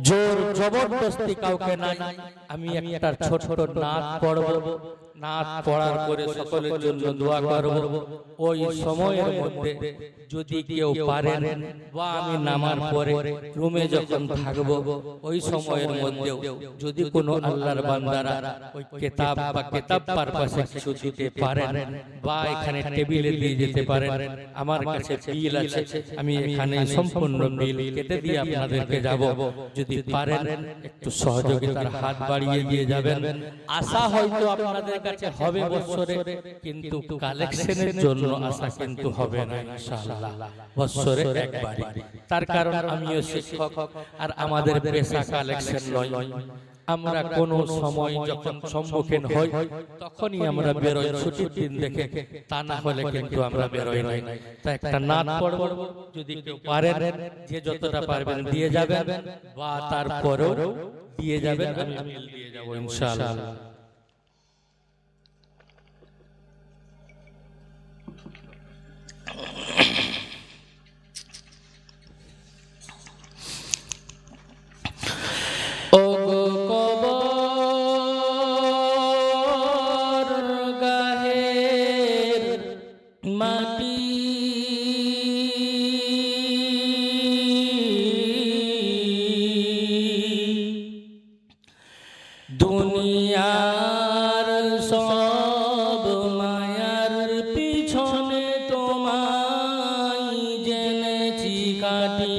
জোর জবরদস্তি কাউকে নাই, আমি একটা ছোট ছোট নাত পড়ব, নাত পড়ার পরে সকলের জন্য দোয়া করব। ওই সময়ের মধ্যে যদি কেউ পারেন, বা আমি নামার পরে রুমে যখন থাকব, ওই সময়ের মধ্যে যদি কোনো আল্লাহর বান্দারা ওই কিতাব বা কিতাব পারপাসে কিছু দিতে পারেন, বা এখানে টেবিলে দিয়ে যেতে পারেন, আমার কাছে বিল আছে, আমি এখানে সম্পূর্ণ বিল কেটে দিয়ে আপনাদেরকে যাব। যদি পারেন একটু সহযোগিতার হাত বাড়িয়ে দিয়ে যাবেন। আশা হয়তো আপনাদের কাছে হবে বৎসরে, কিন্তু কালেকশনের জন্য আসা কিন্তু হবে না ইনশাআল্লাহ, বৎসরে একবার। তার কারণ আমিও শিক্ষক, আর আমাদের পেশা কালেকশন নয়। আমরা কোন সময় যখন সম্মুখীন হই তখনই আমরা বেরোই ছুটির দিন দেখে, তা না হলে কিন্তু আমরা বেরোই নাই। তা একটা নাত পড়ব, যদি কেউ পারেন, যে যতটা পারবেন দিয়ে যাবেন, বা তারপরেও দিয়ে যাবেন, আমি মিল দিয়ে যাব ইনশাআল্লাহ। ও গো কবর গাহের মাটি, দুনিয়ার সব মায়ার পিছনে তোমায় জেনেছি কাটি।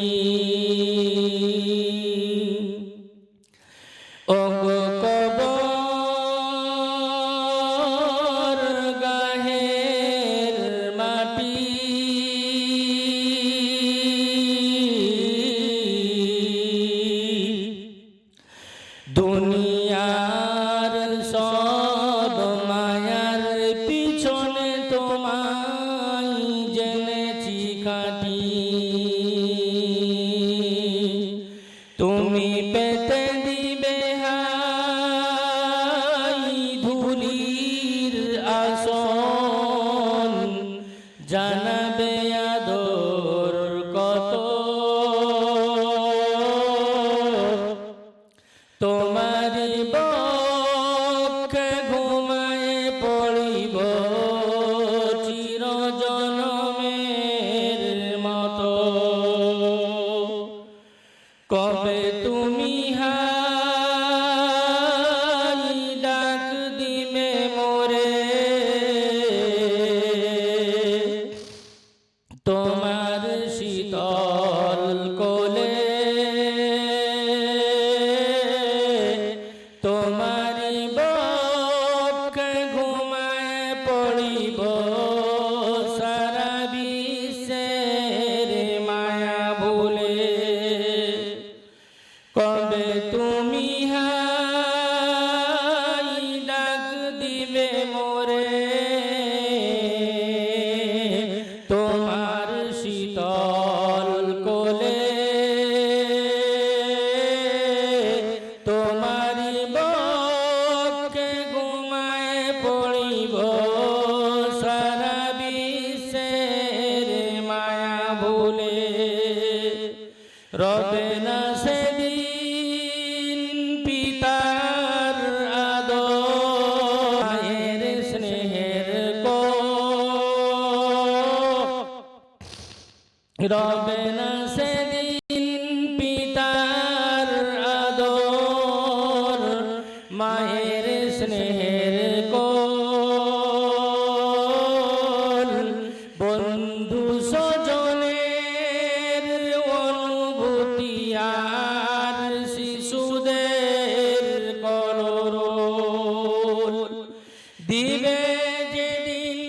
ও গো কবর গাহের মাটি, দুনিয়ার সব মায়ার পিছনে তোমায় জেনেছি কাটি। তুমি পেতে দিবে হাই ধুলির আসন, জানাবে আদর কত, তোমারি বক্ষে ঘুমায়ে পড়িব চিরজনমের মতো। কবে তুমি হাই ডাক দিবে মোরে, তোমার শীতল কোলে, তোমারি বক্ষে ঘুমায়ে পড়িব সারা বিশ্বের মায়া ভুলে। কবে তুমি হাই ডাক দিবে মোরে, তোমার শীতল কোলে, তোমারি বক্ষে ঘুমায়ে পড়িব সারা বিশ্বের মায়া ভুলে। রবে না সেদিন পিতার আদর, মায়ের স্নেহের রবে না সেদিন পিতার আদর, মায়ের স্নেহের কোল, বন্ধু স্বজনের অনুভূতি আর শিশুদের কলরোল, দিবে যেদিন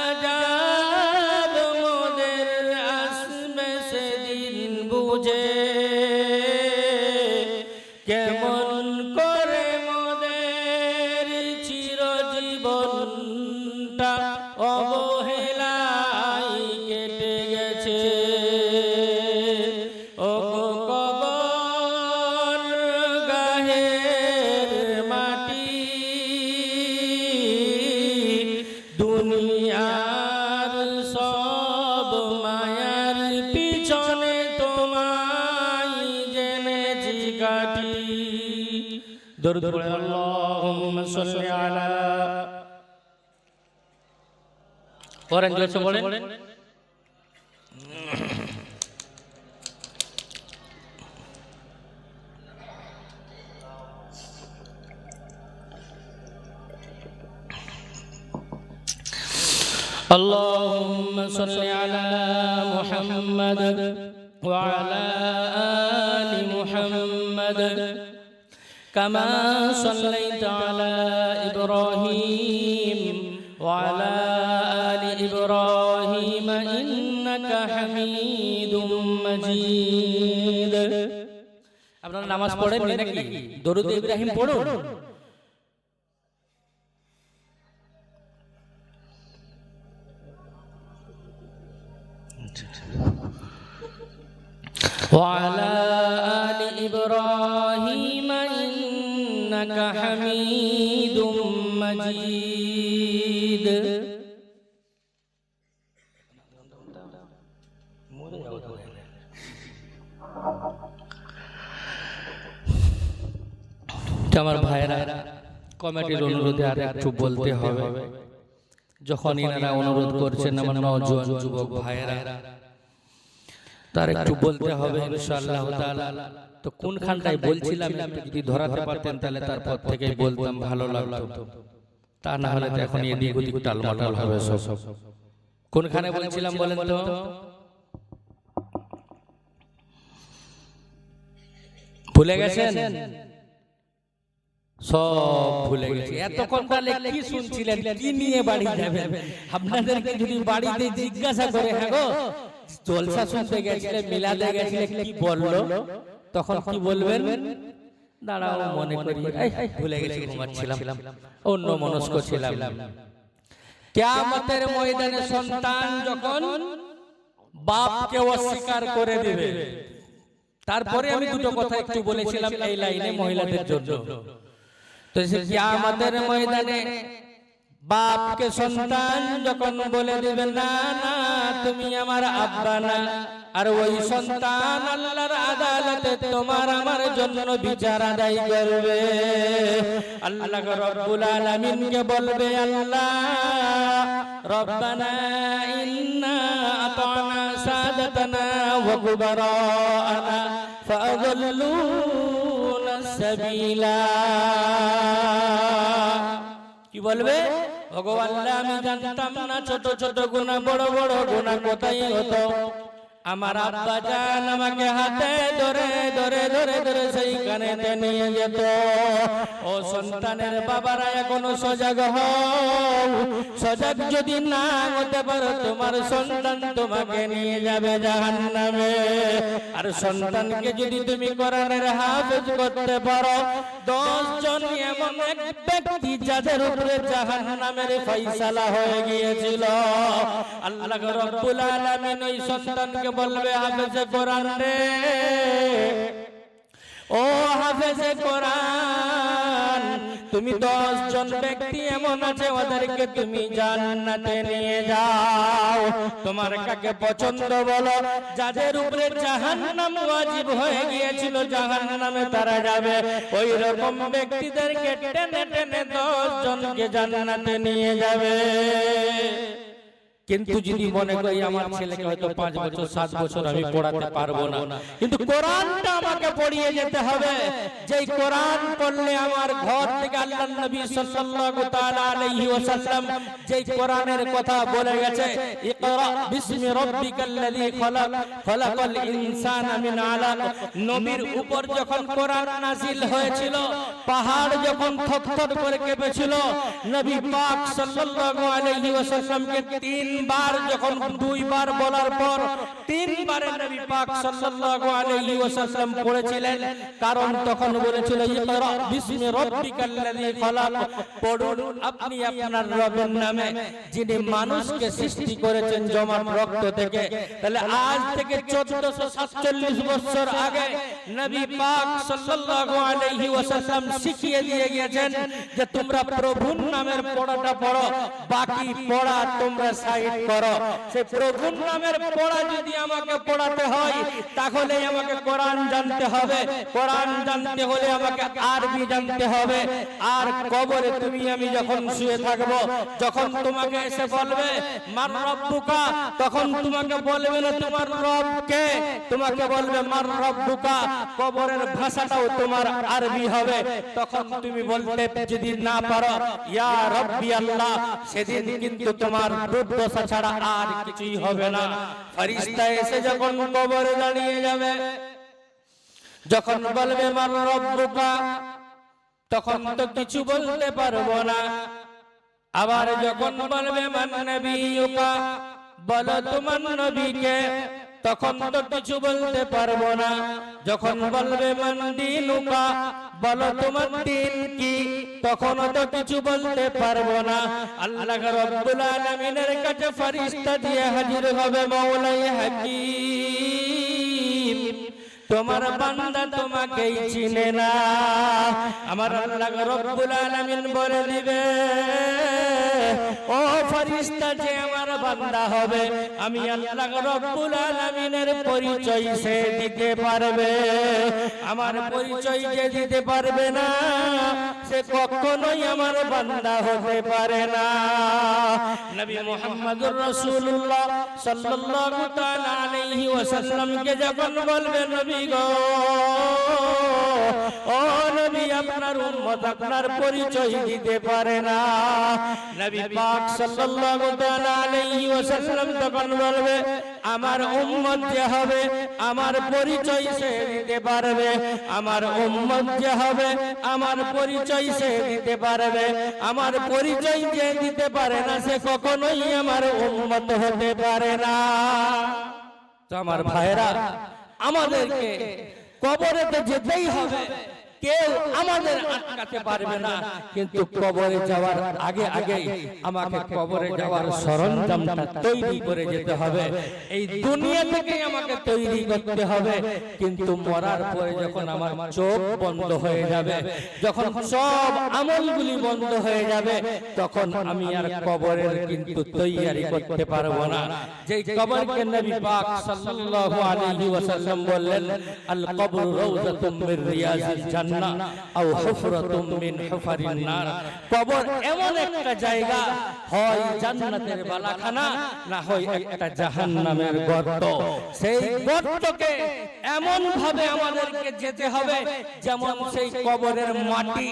আযাব মোদের আসবে সেদিন বুঝে, কেমন করে মোদের চিরজীবনটা অবহেলায় কেটে গেছে। ও গো কবর গাহের মাটি, দুনিয়ার সব মায়ার পিছনে তোমায় জেনেছি কাটি। দরুদ পড়ে আল্লাহুম্মা সাল্লি আলা, পড়েন জোরে পড়েন। اللهم صل على محمد وعلى آل محمد কামা সাল্লাইতা আলা ইব্রাহিম ওয়া আলা আলি ইব্রাহিম ইন্নাকা হামিদুম মাজিদ। আপনারা নামাজ পড়েন নাকি? দরুদ ইব্রাহিম পড়ুন। وعلى آل إبراهيم إنك حميد مجيد। আমার ভাইরা কমিটির অনুরোধে আর একটু বলতে হবে, যখন ইনারা অনুরোধ করছেন আমার নওজোয়ান যুবক ভাইরা, তার একটু বলতে হবে ইনশাআল্লাহ তাআলা। তো কোনখানটায় বলছিলাম একটু যদি ধরাতে পারতেন তাহলে তারপর থেকে বলতাম, ভালো লাগতো। তা না হলে তো এখন এদিক ওদিক টালমাটাল হবে সব। কোনখানে বলছিলাম বলেন তো? ভুলে গেছেন? সব ভুলে গেছি। এতক্ষণ তাহলে কি শুনছিলেন, কি নিয়ে বাড়ি যাবেন? আপনাদেরকে যদি বাড়িতে জিজ্ঞাসা করে, হ্যাঁ গো জলসা শুনতে গেছিলে, মিলাদে গেছিলে, কি বললো? তখন কি বলবেন? দাঁড়াও মনে করি, ভুলে গেছি, ঘুমাচ্ছিলাম, অন্য মনস্ক ছিলাম। কিয়ামতের ময়দানে সন্তান যখন বাপকে অস্বীকার করে দেবে, তারপরে আমি দুটো কথা একটু বলেছিলাম এই লাইনে মহিলাদের জন্য। তো সে কিয়ামতের ময়দানে বাপকে সন্তান যখন বলে দেবে না না তুমি আমার আব্বা না, আর ওই সন্তান আল্লাহর আদালতে তোমার আমার জন্য বিচার আদায় করবে। আল্লাহ রাব্বুল আলামিন কে বলবে, আল্লাহ রব্বানা ইন্না আতানা সাদাতানা ওয়া কুবারানা ফাআযাল্লুনা সাবিলা। কি বলবে? ভগবান আমি জানতাম না ছোট ছোট গুনাহ বড় বড় গুনাহ কোথায় হতো। আমার আব্বা জান আমাকে হাতে ধরে ধরে ধরে ধরে সেইখানেতে নিয়ে যেত। ও সন্তানের বাবারা এখনো সজাগ হও, সজাগ যদি না হতে পারো তোমার সন্তান তোমাকে নিয়ে যাবে জাহান্নামে। আর সন্তানকে যদি তুমি কোরআনের হাফেজ করতে পারো, 10 জন এমন এক ব্যক্তি যাদের উপরে জাহান্নামের ফয়সালা হয়ে গিয়েছিল, আল্লাহ রাব্বুল আলামিন ওই সন্তানকে বলবে, হাফেজে কোরআন রে, ও হাফেজে কোরআন, তুমি 10 জন ব্যক্তি এমন আছে ওদেরকে তুমি জান্নাতে নিয়ে যাও। তোমার কাকে পছন্দ বলো? যাদের উপরে জাহান্নাম ওয়াজিব হয়ে গিয়েছিল, জাহান্নামে তারা যাবে, ওই রকম ব্যক্তিদেরকে টেনে টেনে 10 জনকে জান্নাতে নিয়ে যাবে। কিন্তু যদি মনে করি আমার ছেলেকে হয়তো 5 বছর 7 বছর আমি পড়াতে পারবো না, কিন্তু কোরআনটা আমাকে পড়িয়ে যেতে হবে। যেই কোরআন পড়লে আমার ঘর থেকে আল্লাহর নবী সাল্লাল্লাহু তাআলা আলাইহি ওয়াসাল্লাম যেই কোরআনের কথা বলে গেছে, ইকরা বিসমি রাব্বিকাল্লাযী খালাক খালাকাল ইনসানা মিন আলাক। নবীর উপর যখন কোরআন নাযিল হয়েছিল, পাহাড় যখন থরথর করে কেঁপেছিল, নবী পাক সাল্লাল্লাহু আলাইহি ওয়াসাল্লামকে 3 বার যখন 2 বার বলার পর 3 বারে নবী পাক সাল্লাল্লাহু আলাইহি ওয়াসাল্লাম পড়েছিলেন। কারণ তখন বলেছিল, ইকরা বিসমি রাব্বিকাল্লাযী খালাক, পড়ুন আপনি আপনার রবের নামে যিনি মানুষকে সৃষ্টি করেছেন জমাট রক্ত থেকে। তাহলে আজ থেকে 1447 বছর আগে নবী পাক সাল্লাল্লাহু আলাইহি ওয়াসাল্লাম শিখিয়ে দিয়ে গিয়েছেন যে তোমরা প্রভুর নামের পড়াটা পড়ো, বাকি পড়া তোমরা সাইড করো। সেই প্রভুর নামের পড়া যদি আমাকে পড়াতে হয়, তাহলে আমাকে কোরআন জানতে হবে। কোরআন জানতে হলে আমাকে আরবি জানতে হবে। আর কবরে তুমি আমি যখন শুয়ে থাকবো, যখন তোমাকে এসে বলবে মার রব্বুকা, তখন তোমাকে বলবে না তোমার রব কে, তোমাকে বলবে মার রব্বুকা। কবরের ভাষাটাও তোমার আরবি হবে। তখন তুমি বলতে যদি না পারো ইয়া রব্বি আল্লাহ, সেদিন কিন্তু তোমার দুর্দশা ছাড়া আর কিছুই হবে না। ফেরেশতা এসে যখন কবরে দাঁড়িয়ে যাবে, যখন বলবে মার রব্বুকা, তখন তো কিছু বলতে পারবো না। আবার যখন বলবে মান নবিয়ুকা, বলো তোমার নবীকে, তখন তো কিছু বলতে পারবো না। যখন বলবে মান দীনুকা, বলো তোমার দ্বীন কি, তখন তো কিছু বলতে পারবো না। আল্লাহ রাব্বুল আলামিনের কাছে ফেরেশতা দিয়ে হাজির হবে মাওলাই হাকীম, তোমার বান্দা তোমাকেই চিনে না। আমার আল্লাহ রাব্বুল আলামিন বলে দিবে, ও ফেরেশতা যে আমার বান্দা হবে, আমি আল্লাহ রাব্বুল আলামিনের পরিচয় সে দিতে পারবে। আমার পরিচয় যে দিতে পারবে না, সে কখনোই আমার বান্দা হতে পারে না। নবী মুহাম্মদুর রাসূলুল্লাহ সাল্লাল্লাহু তাআলা আলাইহি ওয়াসাল্লামকে যখন বলবে, নবী গো, ও নবী, আপনার উম্মত আপনার পরিচয় দিতে পারে না। নবী পাক সাল্লাল্লাহু তাআলা আলাইহি ওয়াসাল্লাম তখন বলবে, আমার উম্মত যে হবে আমার পরিচয় সে দিতে পারবে। আমার উম্মত যে হবে আমার পরিচয় সে দিতে পারবে। আমার পরিচয় যে দিতে পারে না, সে কখনোই আমার উম্মত হতে পারে না। তো আমার ভাইরা, আমাদেরকে কবরেতে যেতেই হবে, কেউ আমাদের আটকাতে পারবে না। কিন্তু কবরে যাওয়ার আগে আগে আমাকে কবরে যাওয়ার সরঞ্জামটা তৈরি করে যেতে হবে। এই দুনিয়া থেকে আমাকে তৈরি করতে হবে। কিন্তু মরার পরে যখন আমার চোখ বন্ধ হয়ে যাবে, যখন সব আমলগুলি বন্ধ হয়ে যাবে, তখন আমি আর কবরের কিন্তু তৈরি করতে পারবো না। যেই কবরকে নবী পাক সাল্লাল্লাহু আলাইহি ওয়াসাল্লাম বললেন, আল কবরু রাউযাতুম মির রিয়াজিল জান্নাহ আও হুফরাতুম মিন হুফারিন নার। কবর এমন একটা জায়গা, হয় জান্নাতের বালাখানা, না হয় একটা জাহান্নামের গর্ত। সেই গর্তকে এমন ভাবে আমাদেরকে যেতে হবে যেমন সেই কবরের মাটি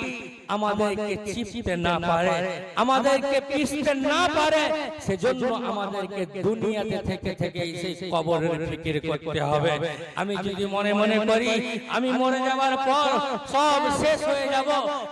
আমাদেরকে চিপতে না পারে, আমাদেরকে পিষতে না পারে। সেজন্য আমাদেরকে দুনিয়াতে থেকে থেকে সেই কবরের ফিকির করতে হবে। আমি যদি মনে মনে করি আমি মরে যাওয়ার পর সব শেষ হয়ে যাব,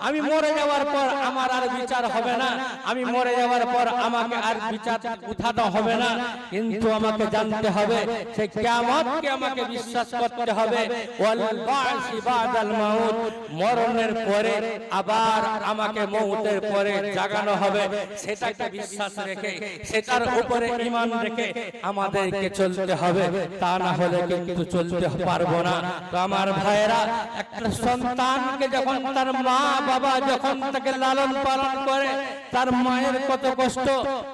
আমি মরে যাওয়ার পর আমার আর বিচার হবে না, আমি মরে যাওয়ার পর আমাকে আর বিচার উঠানো হবে না, কিন্তু আমাকে জানতে হবে সেই কিয়ামতকে আমাকে বিশ্বাস করতে হবে। ওয়াল বা'সি বাদাল মাউত, মরণের পরে আবার আমাকে মউতের পরে জাগানো হবে। সেটাকে বিশ্বাস রেখে, সেটার উপরে ঈমান রেখে আমাদেরকে চলতে হবে। তা না হলে কিন্তু চলতে পারবো না। তো আমার ভাইয়েরা, একটা সন্তানকে যখন তার মা বাবা যখন তাকে লালন পালন করে, তার মায়ের কত কষ্ট,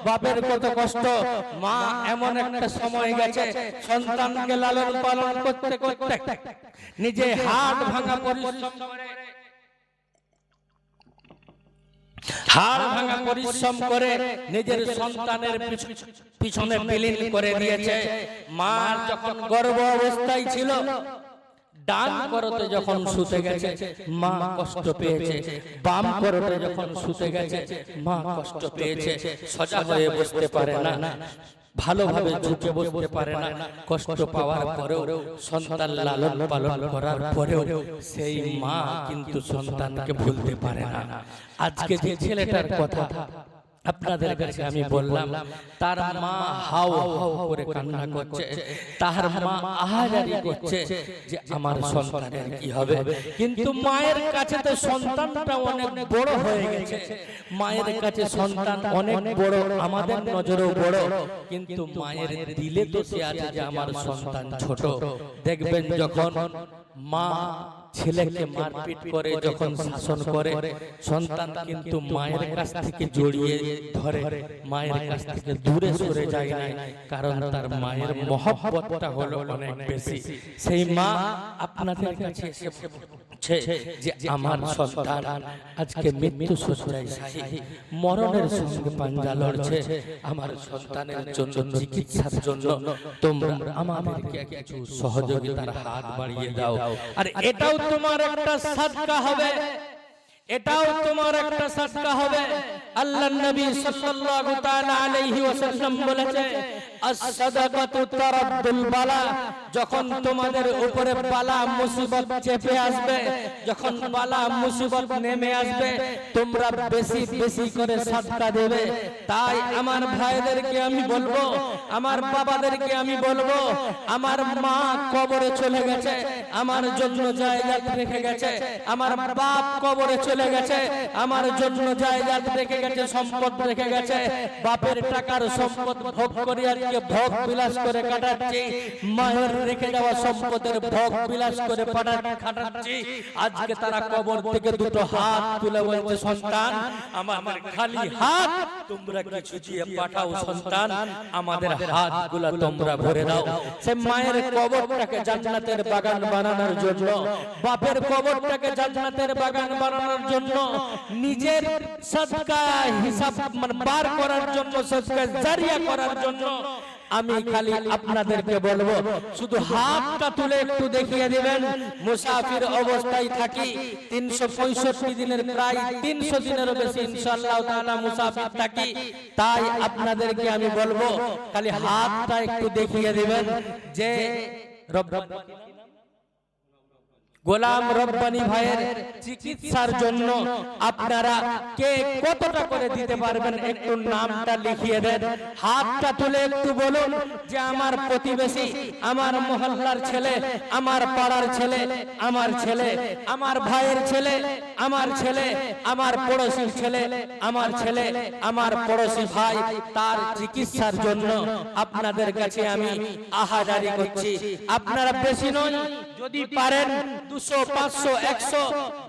বাপের কত কষ্ট। মা এমন একটা সময় গেছে, সন্তানকে লালন পালন করতে করতে নিজে হাত ভাঙা পরিশ্রম করে, হাড় ভাঙা পরিশ্রম করে নিজের সন্তানের পিছনে বিলীন করে দিয়েছে। মা যখন গর্ভ অবস্থায় ছিল, ডান করতে যখন শুতে গেছে মা কষ্ট পেয়েছে, বাম করতে যখন শুতে গেছে মা কষ্ট পেয়েছে। সোজা হয়ে বসতে পারে না, ভালোভাবে ঝুঁকে বসতে পারে না। কষ্ট পাওয়ার পরেও, সন্তান লালন পালন করার পরেও সেই মা কিন্তু সন্তানকে ভুলতে পারে না। আজকে যে ছেলেটার কথা আপনাদের কাছে আমি বললাম, তার মা হাও হাও করে কান্না করছে, তার মা আহাজারি করছে যে আমার সন্তানের কি হবে। কিন্তু মায়ের কাছে তো সন্তানটা অনেক বড় হয়ে গেছে, মায়ের কাছে সন্তান অনেক বড়, আমাদের নজরেও বড়। কিন্তু মায়ের দিলে তো সে আছে যে আমার সন্তান ছোট। দেখবেন যখন মা ছেলেকে মারপিট করে, যখন শাসন করে, সন্তান কিন্তু মায়ের কাছ থেকে জড়িয়ে ধরে, মায়ের কাছ থেকে দূরে সরে যায় না, কারণ তার মায়ের মহব্বতটা হলো অনেক বেশি। সেই মা আপনাদের কাছে এসে যে আমার সন্তান আজকে মৃত্যু শয্যায় শায়ী, মরণের সঙ্গে পাঞ্জা লড়ছে, আমার সন্তানের জন্য চিকিৎসার জন্য তোমরা আমাদেরকে কিছু সহযোগিতার হাত বাড়িয়ে দাও। আর এটাও তোমার একটা সাদকা হবে, এটাও তোমার একটা সাদকা হবে। আল্লাহর নবী সাল্লাল্লাহু তাআলা আলাইহি ওয়াসাল্লাম বলেছে, as-sadaqatu taraddul বালা, যখন তোমাদের উপরে বালা মুসিবত চেপে আসবে, যখন বালা মুসিবত নেমে আসবে, তোমরা বেশি বেশি করে সাদকা দেবে। তাই আমার ভাইদেরকে আমি বলবো, আমার বাবাদেরকে আমি বলবো, আমার মা কবরে চলে গেছে, আমার জন্য জায়গাত রেখে গেছে, আমার বাপ কবরে চলে গেছে, আমার জন্য জায়গাত রেখে গেছে, সম্পদ রেখে গেছে, বাপের টাকার সম্পদ ভোগ করে আজকে ভোগ বিলাস করে কাটাচ্ছি, মায়ের রেখে যাওয়া সম্পদের ভোগ বিলাস করে কাটাচ্ছি। আজকে তারা কবর থেকে দুটো হাত তুলে বলছে, সন্তান আমাদের খালি হাত তোমরা কিছু দিয়ে পাঠাও, সন্তান আমাদের হাতগুলো তোমরা ভরে দাও। সে মায়ের কবরটাকে জান্নাতের বাগান বানানোর জন্য, বাপের কবরটাকে জান্নাতের বাগান বানানোর জন্য, নিজের সাদকা হিসাব বার করার জন্য, সাদকা জারিয়া করার জন্য আমি খালি আপনাদেরকে বলবো, শুধু হাতটা তুলে একটু দেখিয়ে দিবেন। মুসাফির অবস্থায় থাকি, 365 দিনের প্রায় 300 দিনেরও বেশি ইনশাআল্লাহ তাআলা মুসাফির থাকি। তাই আপনাদেরকে আমি বলবো, খালি হাতটা একটু দেখিয়ে দিবেন যে গোলাম রব্বানী ভাইয়ের চিকিৎসার জন্য আপনারা কে কতটা করে দিতে পারবেন, একটু নামটা লিখিয়ে দেন। হাতটা তুলে একটু বলুন যে আমার প্রতিবেশী, আমার মহল্লার ছেলে, আমার পাড়ার ছেলে, আমার ছেলে, আমার ভাইয়ের ছেলে, আমার ছেলে, আমার পড়োশির ছেলে, আমার ছেলে, আমার পড়োশি ভাই, তার চিকিৎসার জন্য আপনাদের কাছে আমি আহাজারি করছি। আপনারা বেশি নয়, যদি পারেন 200, 500, 100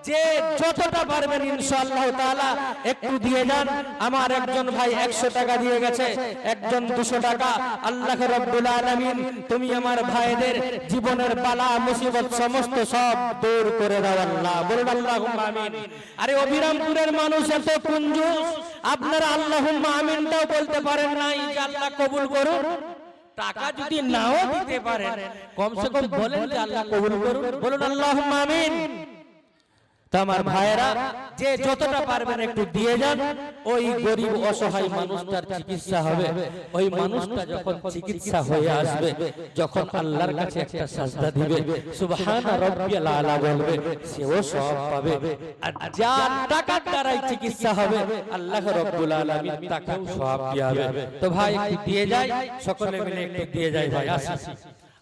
যে যতটা পারবেন ইনশাআল্লাহ তাআলা একটু দিয়ে যান। আমার একজন ভাই 100 টাকা দিয়ে গেছে, একজন 200 টাকা। আল্লাহ রাব্বুল আলামিন তুমি আমার ভাইদের জীবনের বালা মুসিবত সমস্ত সব দূর করে দাও আল্লাহ, বলুন আল্লাহুম্মা আমিন। আরে অবিরামপুরের মানুষ এত কঞ্জুস, আপনারা আল্লাহুম্মা আমিনটাও বলতে পারেন নাই যে আল্লাহ কবুল করুন। টাকা যদি নাও দিতে পারেন, কমসে কম বলেন যে আল্লাহ কবুল করুন, বলুন আল্লাহুম্মা আমিন। তো আমার ভাইয়েরা যে যতটা পারবেন একটু দিয়ে যান। ওই গরিব অসহায় মানুষটার চিকিৎসা হবে, ওই মানুষটা যখন চিকিৎসা হয়ে আসবে, যখন আল্লাহর কাছে একটা সাজদা দিবে, সুবহান রাব্বিয়াল আলা বলবে, সেও সওয়াব পাবে। আর যার টাকার দ্বারাই চিকিৎসা হবে, আল্লাহ রাব্বুল আলামিন তাকেও সওয়াব দিবে। তো ভাই একটু দিয়ে যায়, সকলে মিলে একটু দিয়ে যায় ভাই।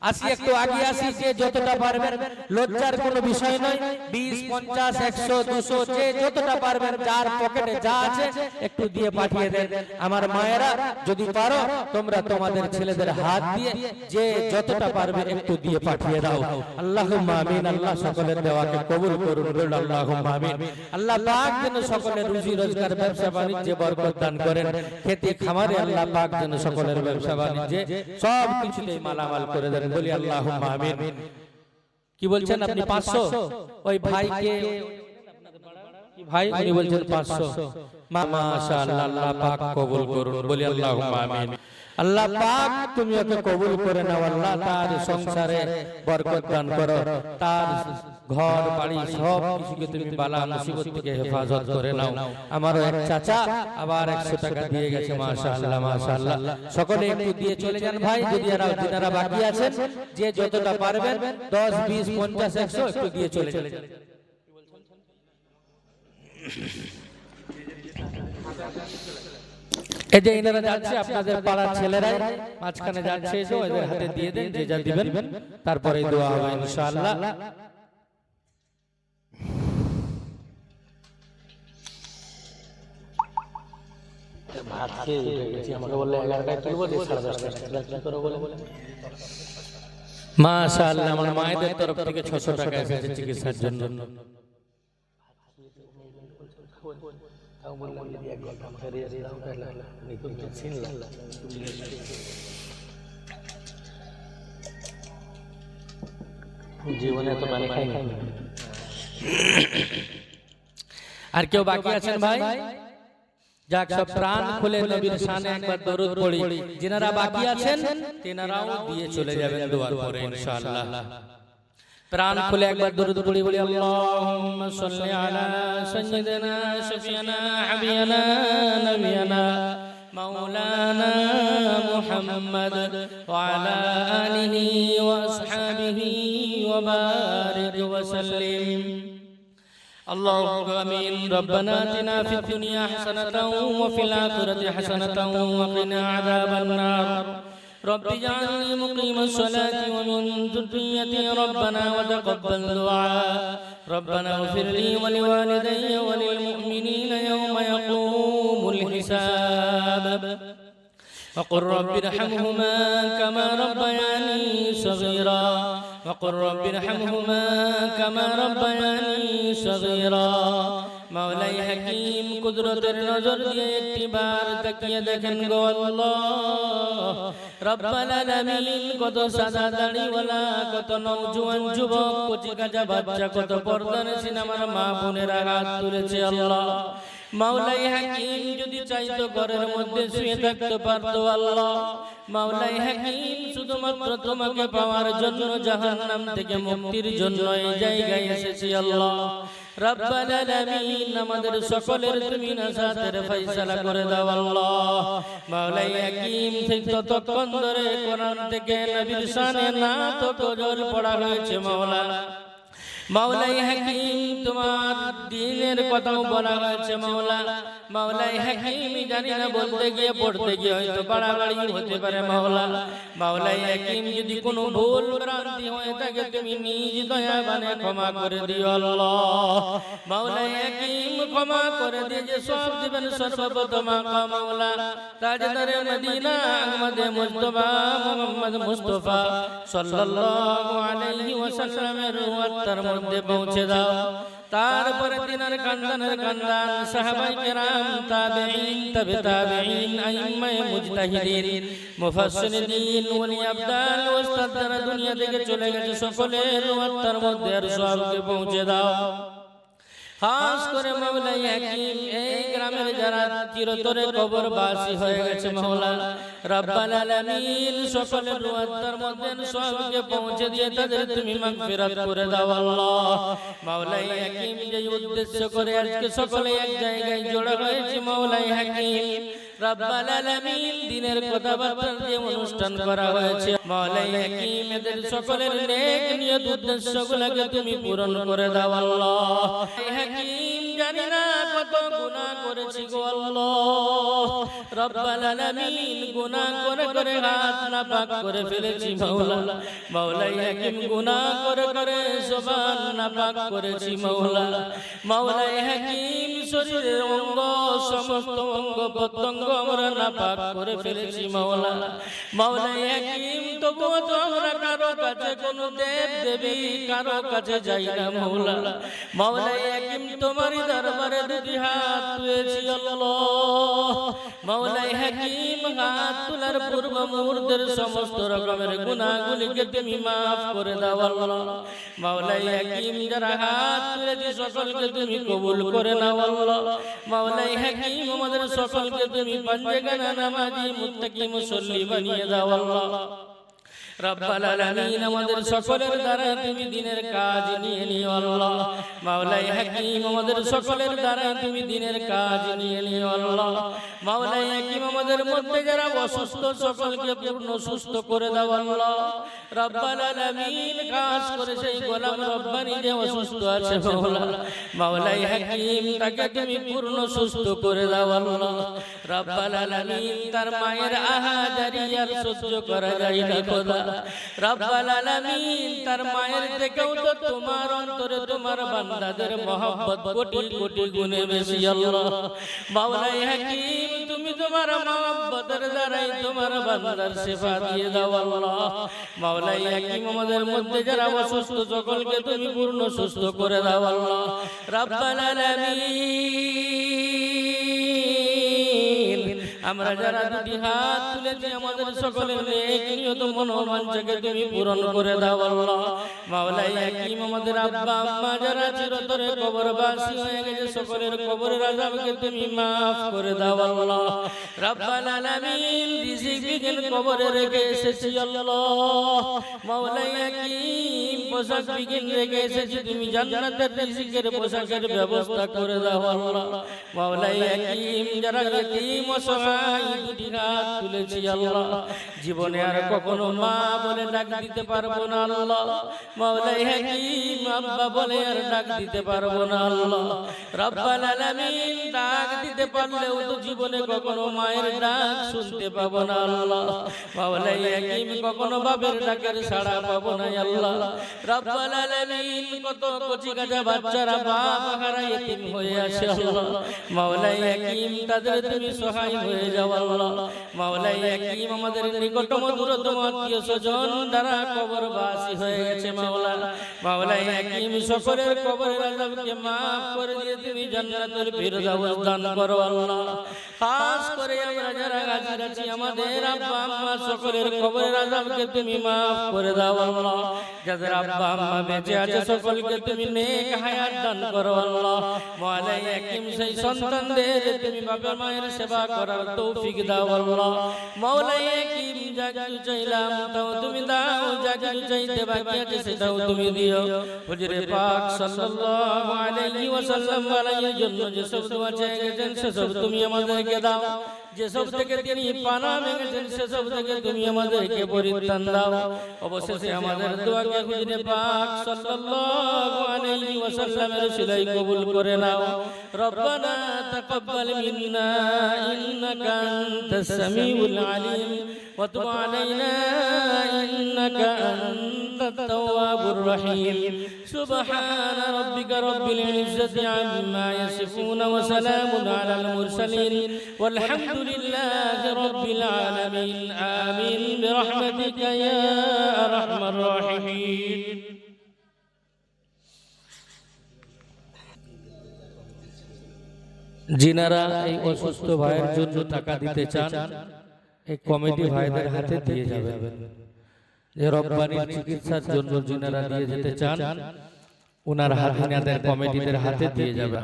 আসি একটু আগে আসি, যে যতটা পারবেন, লজ্জার কোনো বিষয় নয়। 20, 50, 100, 200 যে যতটা পারবেন, যার পকেটে যা আছে একটু দিয়ে পাঠিয়ে দেন। আমার মায়েরা যদি পারো তোমরা তোমাদের ছেলেদের হাত দিয়ে যে যতটা পারবে একটু দিয়ে পাঠিয়ে দাও। আল্লাহুম্মা আমিন। আল্লাহ সকলের দেওয়াকে কবুল করুন, বলুন আল্লাহুম্মা আমিন। আল্লাহ পাক যেন সকলের রুজি রোজগার, ব্যবসা বাণিজ্যে বরকত দান করেন। খেতে খামারে আল্লাহ পাক যেন সকলের ব্যবসা বাণিজ্যে সব কিছুতেই মালামাল করে দেন, বলি আল্লাহুম্মা আমিন। কি বলছেন আপনি? 500 ওই ভাইকে, ভাই উনি বলছেন 500। মাশাআল্লাহ, আল্লাহ পাক কবুল করুন, বলি আল্লাহুম্মা আমিন। আল্লাহ পাক তুমি ওকে কবুল করে নাও আল্লাহ, তার সংসারে বরকত দান করো, তার ঘর বাড়ি সব কিছুকে তুমি বালা মুসিবত থেকে হেফাজত করে নাও। আমারও এক চাচা আবার 100 টাকা দিয়ে গেছে, মাশাআল্লাহ মাশাআল্লাহ। সকলে একটু দিয়ে চলে যান ভাই, যদি যারা বাকি আছেন যে যতটা পারবেন 10, 20, 50, 100 একটু দিয়ে চলে যান। এই যে এনারা যাচ্ছে আপনাদের পাড়ার ছেলেরাই মাঝখানে যাচ্ছে, এসে ওদের হাতে দিয়ে দেন, যে যা দিবেন, তারপরে দোয়া হবে ইনশাআল্লাহ। ভাত খেয়ে উঠে গেছি, আমাকে বললে 11টায় তুলবো, 10:30টায় কি করবো বলে। মাশাআল্লাহ, আমার মায়েদের তরফ থেকে 600 টাকা এসেছে চিকিৎসার জন্য। বললাম যদি 1 ঘন্টা আমাকে রেস্ট দাও, তাহলে নিকুল ছিনলাম। জীবনে এত পানি খাইনি। আর কেউ বাকি আছেন ভাই? যাক, সব প্রাণ খুলে নবীর শানে একবার দরুদ পড়ি। যিনারা বাকি আছেন তেনারাও দিয়ে চলে যাবেন দোয়ার পরে ইনশাআল্লাহ। প্রাণ খুলে একবার দরুদ পড়ি, বলি আল্লাহুম্মা সাল্লি আলা সাইয়্যিদিনা শাফিয়ানা হাবিয়ানা নবিয়ানা مولانا محمد وعلى آله وأصحابه وبارك وسلم. اللهم آمين. ربنا آتنا في الدنيا حسنة وفي الآخرة حسنة وقنا عذاب النار. رب اجعلني مقيم الصلاة ومن ذريتي ربنا وتقبل دعاء. ربنا اغفر لي ولوالدي وللمؤمنين يوم يقوم الحساب. وقل رب ارحمهما كما ربياني صغيرا. وقل رب ارحمهما كما ربياني صغيرا. মাওলাই হাকিম কুদরতের নজর দিয়ে একটিবার তাকিয়ে দেখেন গো আল্লাহ রব্বাল আলামিন, কত সাদা দাড়িওয়ালা, কত নওজোয়ান যুবক, কচি কাঁচা বাচ্চা, কত পর্দানশীল আমার মা বোনেরা হাত তুলেছে আল্লাহ। মাওলাই হাকিম যদি চাইতো ঘরের মধ্যে শুয়ে থাকতে পারতো আল্লাহ। মাওলাই হাকিম শুধুমাত্র তোমাকে পাওয়ার জন্য, জাহান্নাম থেকে মুক্তির জন্য এই জায়গায় এসেছি আল্লাহ। রব্বাল আলামিন, আমাদের সকলের তুমি নাজাতের ফয়সালা করে দাও আল্লাহ। মাওলাই হাকিম ঠিক ততক্ষণ ধরে কোরআন থেকে নবীর শানে নাত ও গজল পড়া হয়েছে মাওলা। মাওলাই হাকিম তোমার দ্বীনের কথাও বলা হয়েছে মাওলা। মাওলাই হাকিম জানি না বলতে গিয়ে পড়তে গিয়ে হয়তো বাড়াবাড়ি হতে পারে মাওলা। মাওলাই হাকিম যদি কোনো ভুল ভ্রান্তি হয়ে থাকে তুমি নিজ দয়া বানে ক্ষমা করে দিও আল্লাহ। মাওলাই হাকিম ক্ষমা করে দিয়ে যে সব দিবেন সর্বপ্রথম আকা মাওলা তাজদারে মদিনা আহমদে মুস্তাফা মুহাম্মদ মুস্তাফা সাল্লাল্লাহু আলাইহি ওয়াসাল্লামের রুয়াতার মধ্যে পৌঁছে দাও। তারপরে তিনার খানদানের খানদান সাহাবায়ে কেরাম তাবেঈন তাবে তাবেঈন আইম্মায়ে মুজতাহিদিন মুফাসসিরিন ওলি আবদাল ওস্তাদ যারা দুনিয়া থেকে চলে গেছে সকলের রুয়াতার মধ্যে আর সবকে পৌঁছে দাও। খাস করে মাওলাই হাকিম এই গ্রামের যারা চিরতরে কবরবাসী হয়ে গেছে মাওলা রব্বাল আলামিন, সকলের রুয়াতার মধ্যে সবকে পৌঁছে দিয়ে তাদের তুমি মাগফিরাত করে দাও আল্লাহ। মাওলাই হাকিম যে উদ্দেশ্য করে আজকে সকলে এক জায়গায় জড়ো হয়েছে মাওলাই হাকিম রব্বাল আলামিন, দিনের কথাবার্তা যে অনুষ্ঠান করা হয়েছে মাওলাই হাকিম এদের সকলের নেক নিয়ত উদ্দেশ্যগুলোকে তুমি পূরণ করে দাও আল্লাহ। হাকিম জানি না কত গুনাহ করেছি গো আল্লাহ রব্বাল আলামিন, গুনাহ করে করে হাত নাপাক করে ফেলেছি মাওলা। মাওলাই হাকিম গুনাহ করে করে জবান নাপাক করেছি মাওলা। মাওলাই হাকিম শরীরের অঙ্গ সমস্ত অঙ্গ প্রত্যঙ্গ আমরা নাপাক করে ফেলেছি মাওলা। মাওলাই হাকিম তবুও তো আমরা কারো কাছে কোনো দেব দেবী কারো কাছে যাই না মাওলা। মাওলাই হাকিম তোমারই দরবারে দুটি হাত তুলেছি আল্লাহ। মাওলাই হাকিম হাত তোলার পূর্ব মুহূর্তের সমস্ত রকমের গুনাহগুলিকে তুমি মাফ করে দাও আল্লাহ। মাওলাই হাকিম যারা হাত তুলেছি সকলকে তুমি কবুল করে নাও আল্লাহ। মাওলাই হাকিম আমাদের সকলকে তুমি পাঁচগানা নামাজি মুত্তাকি মুসল্লি বানিয়ে দাও আল্লাহ। রব্বাল আলামিন, আমাদের সকলের দ্বারা তুমি দ্বীনের কাজ নিয়ে নিও আল্লাহ। মাওলাই হাকিম আমাদের সকলের দ্বারা তুমি দ্বীনের কাজ নিয়ে নিও আল্লাহ। মাওলাই হাকিম আমাদের মধ্যে যারা অসুস্থ সকলকে পূর্ণ সুস্থ করে দাও আল্লাহ। রব্বাল আলামিন, খাস করে সেই গোলাম রব্বানি যে অসুস্থ আছে মাওলা, মাওলাই হাকিম তাকে তুমি পূর্ণ সুস্থ করে দাও আল্লাহ। রব্বাল আলামিন, তার মায়ের আহাজারি আর সহ্য করা যায় না খোদা। রব্বাল আলামিন, তার মায়ের থেকেও তো তোমার অন্তরে তোমার বান্দাদের মহব্বত কোটি কোটি গুণে বেশি আল্লাহ। মাওলাই হাকিম, তুমি তোমার মহব্বতের দ্বারাই তোমার বান্দার সেবা দিয়ে দাও আল্লাহ। মাওলাই হাকিম, আমাদের মধ্যে যারা অসুস্থ সকলকে তুমি পূর্ণ সুস্থ করে দাও আল্লাহ। রব্বাল আলামিন, আমরা যারা দুটি হাত তুলেছি আমাদের সকলের নেক নিয়ত মনোবাঞ্ছাকে তুমি পূরণ করে দাও আল্লাহ। মাওলাই হাকিম, আমাদের আব্বা আম্মা যারা চিরতরে কবরবাসী হয়ে গেছে সকলের কবরের আযাবকে তুমি maaf করে দাও আল্লাহ। রব্বাল আলামিন, রিজিক বিঘিন কবরে রেখে এসেছি আল্লাহ। মাওলাই হাকিম, পোশাক বিঘিন রেখে এসেছি, তুমি জান্নাতের রিজিকের পোশাকের ব্যবস্থা করে দাও আল্লাহ। মাওলাই হাকিম, যারা ইতিম অসহায় নাই দুটি হাত তুলেছি আল্লাহ জীবনে আর কখনো মা বলে ডাক দিতে পারবো না আল্লাহ মাওলাই হাকিম আব্বা বলে আর ডাক দিতে পারবো না আল্লাহ রব্বাল আলামিন ডাক দিতে পারলেও তো জীবনে কখনো মায়ের ডাক শুনতে পাবো না আল্লাহ মাওলাই হাকিম কখনো বাপের ডাকের সাড়া পাবো না আল্লাহ রব্বাল আলামিন কত কচি কাঁচা বাচ্চারা বাপ হারা এতিম হয়ে আসে আল্লাহ মাওলাই হাকিম তাদের তুমি সহায় হয়ে যাও আল্লাহ মাওলাই হাকিম আমাদের নিকটতম দূরতম আত্মীয় স্বজন যারা কবরবাসী হয়ে গেছে মাওলা মাওলাই হাকিম সকলের কবরের আযাবকে maaf করে দিয়ে তুমি জান্নাতুল ফিরদাউস দান করো আল্লাহ খাস করে আমরা যারা গাছি গাছি আমাদের আব্বা আম্মা সকলের কবরের আযাবকে তুমি maaf করে দাও আল্লাহ যাদের আব্বা আম্মা বেঁচে আছে সকলকে তুমি নেক হায়াত দান করো আল্লাহ মাওলাই হাকিম সেই সন্তানদের তুমি বাবা মায়ের সেবা করার তৌফিক দাও আল্লাহ মাওলাই হাকিম যা কিছু চাইলাম তাও তুমি দাও যা কিছু চাইতে বাকি আছে সেটাও তুমি দিও হুজুরে পাক সাল্লাল্লাহু আলাইহি ওয়াসাল্লাম আলাইহির জন্য যে সব দোয়া চেয়ে গেছেন সেসব তুমি আমাদেরকে দাও যে সব থেকে তিনি পানা মেগেছেন সেসব থেকে তুমি আমাদেরকে পরিত্রাণ দাও অবশেষে আমাদের দোয়াকে হুজুরে পাক সাল্লাল্লাহু আলাইহি ওয়াসাল্লামের সিলাই কবুল করে নাও রব্বানা তাকাব্বাল মিন্না ইন্নাকা আনতাস সামিউল আলিম ওয়া তুব আলাইনা ইন্নাকা আনতাত তাওয়াবুর রহিম সুবহানা রাব্বিকা রাব্বিল ইজ্জাতি আম্মা ইয়াসিফুন ওয়া সালামুন আলাল মুরসালিন ওয়ালহামদুলিল্লাহি রাব্বিল আলামিন আমিন বিরহমাতিকা ইয়া আরহামার রাহিমিন जिनारा এই অসুস্থ ভাইয়ের জন্য টাকা দিতে চান এই কমিটি ভাইদের হাতে দিয়ে যাবেন যে রব্বানির চিকিৎসার জন্য জিনারা দিয়ে যেতে চান ওনার হাতে কমিটিদের হাতে দিয়ে যাবেন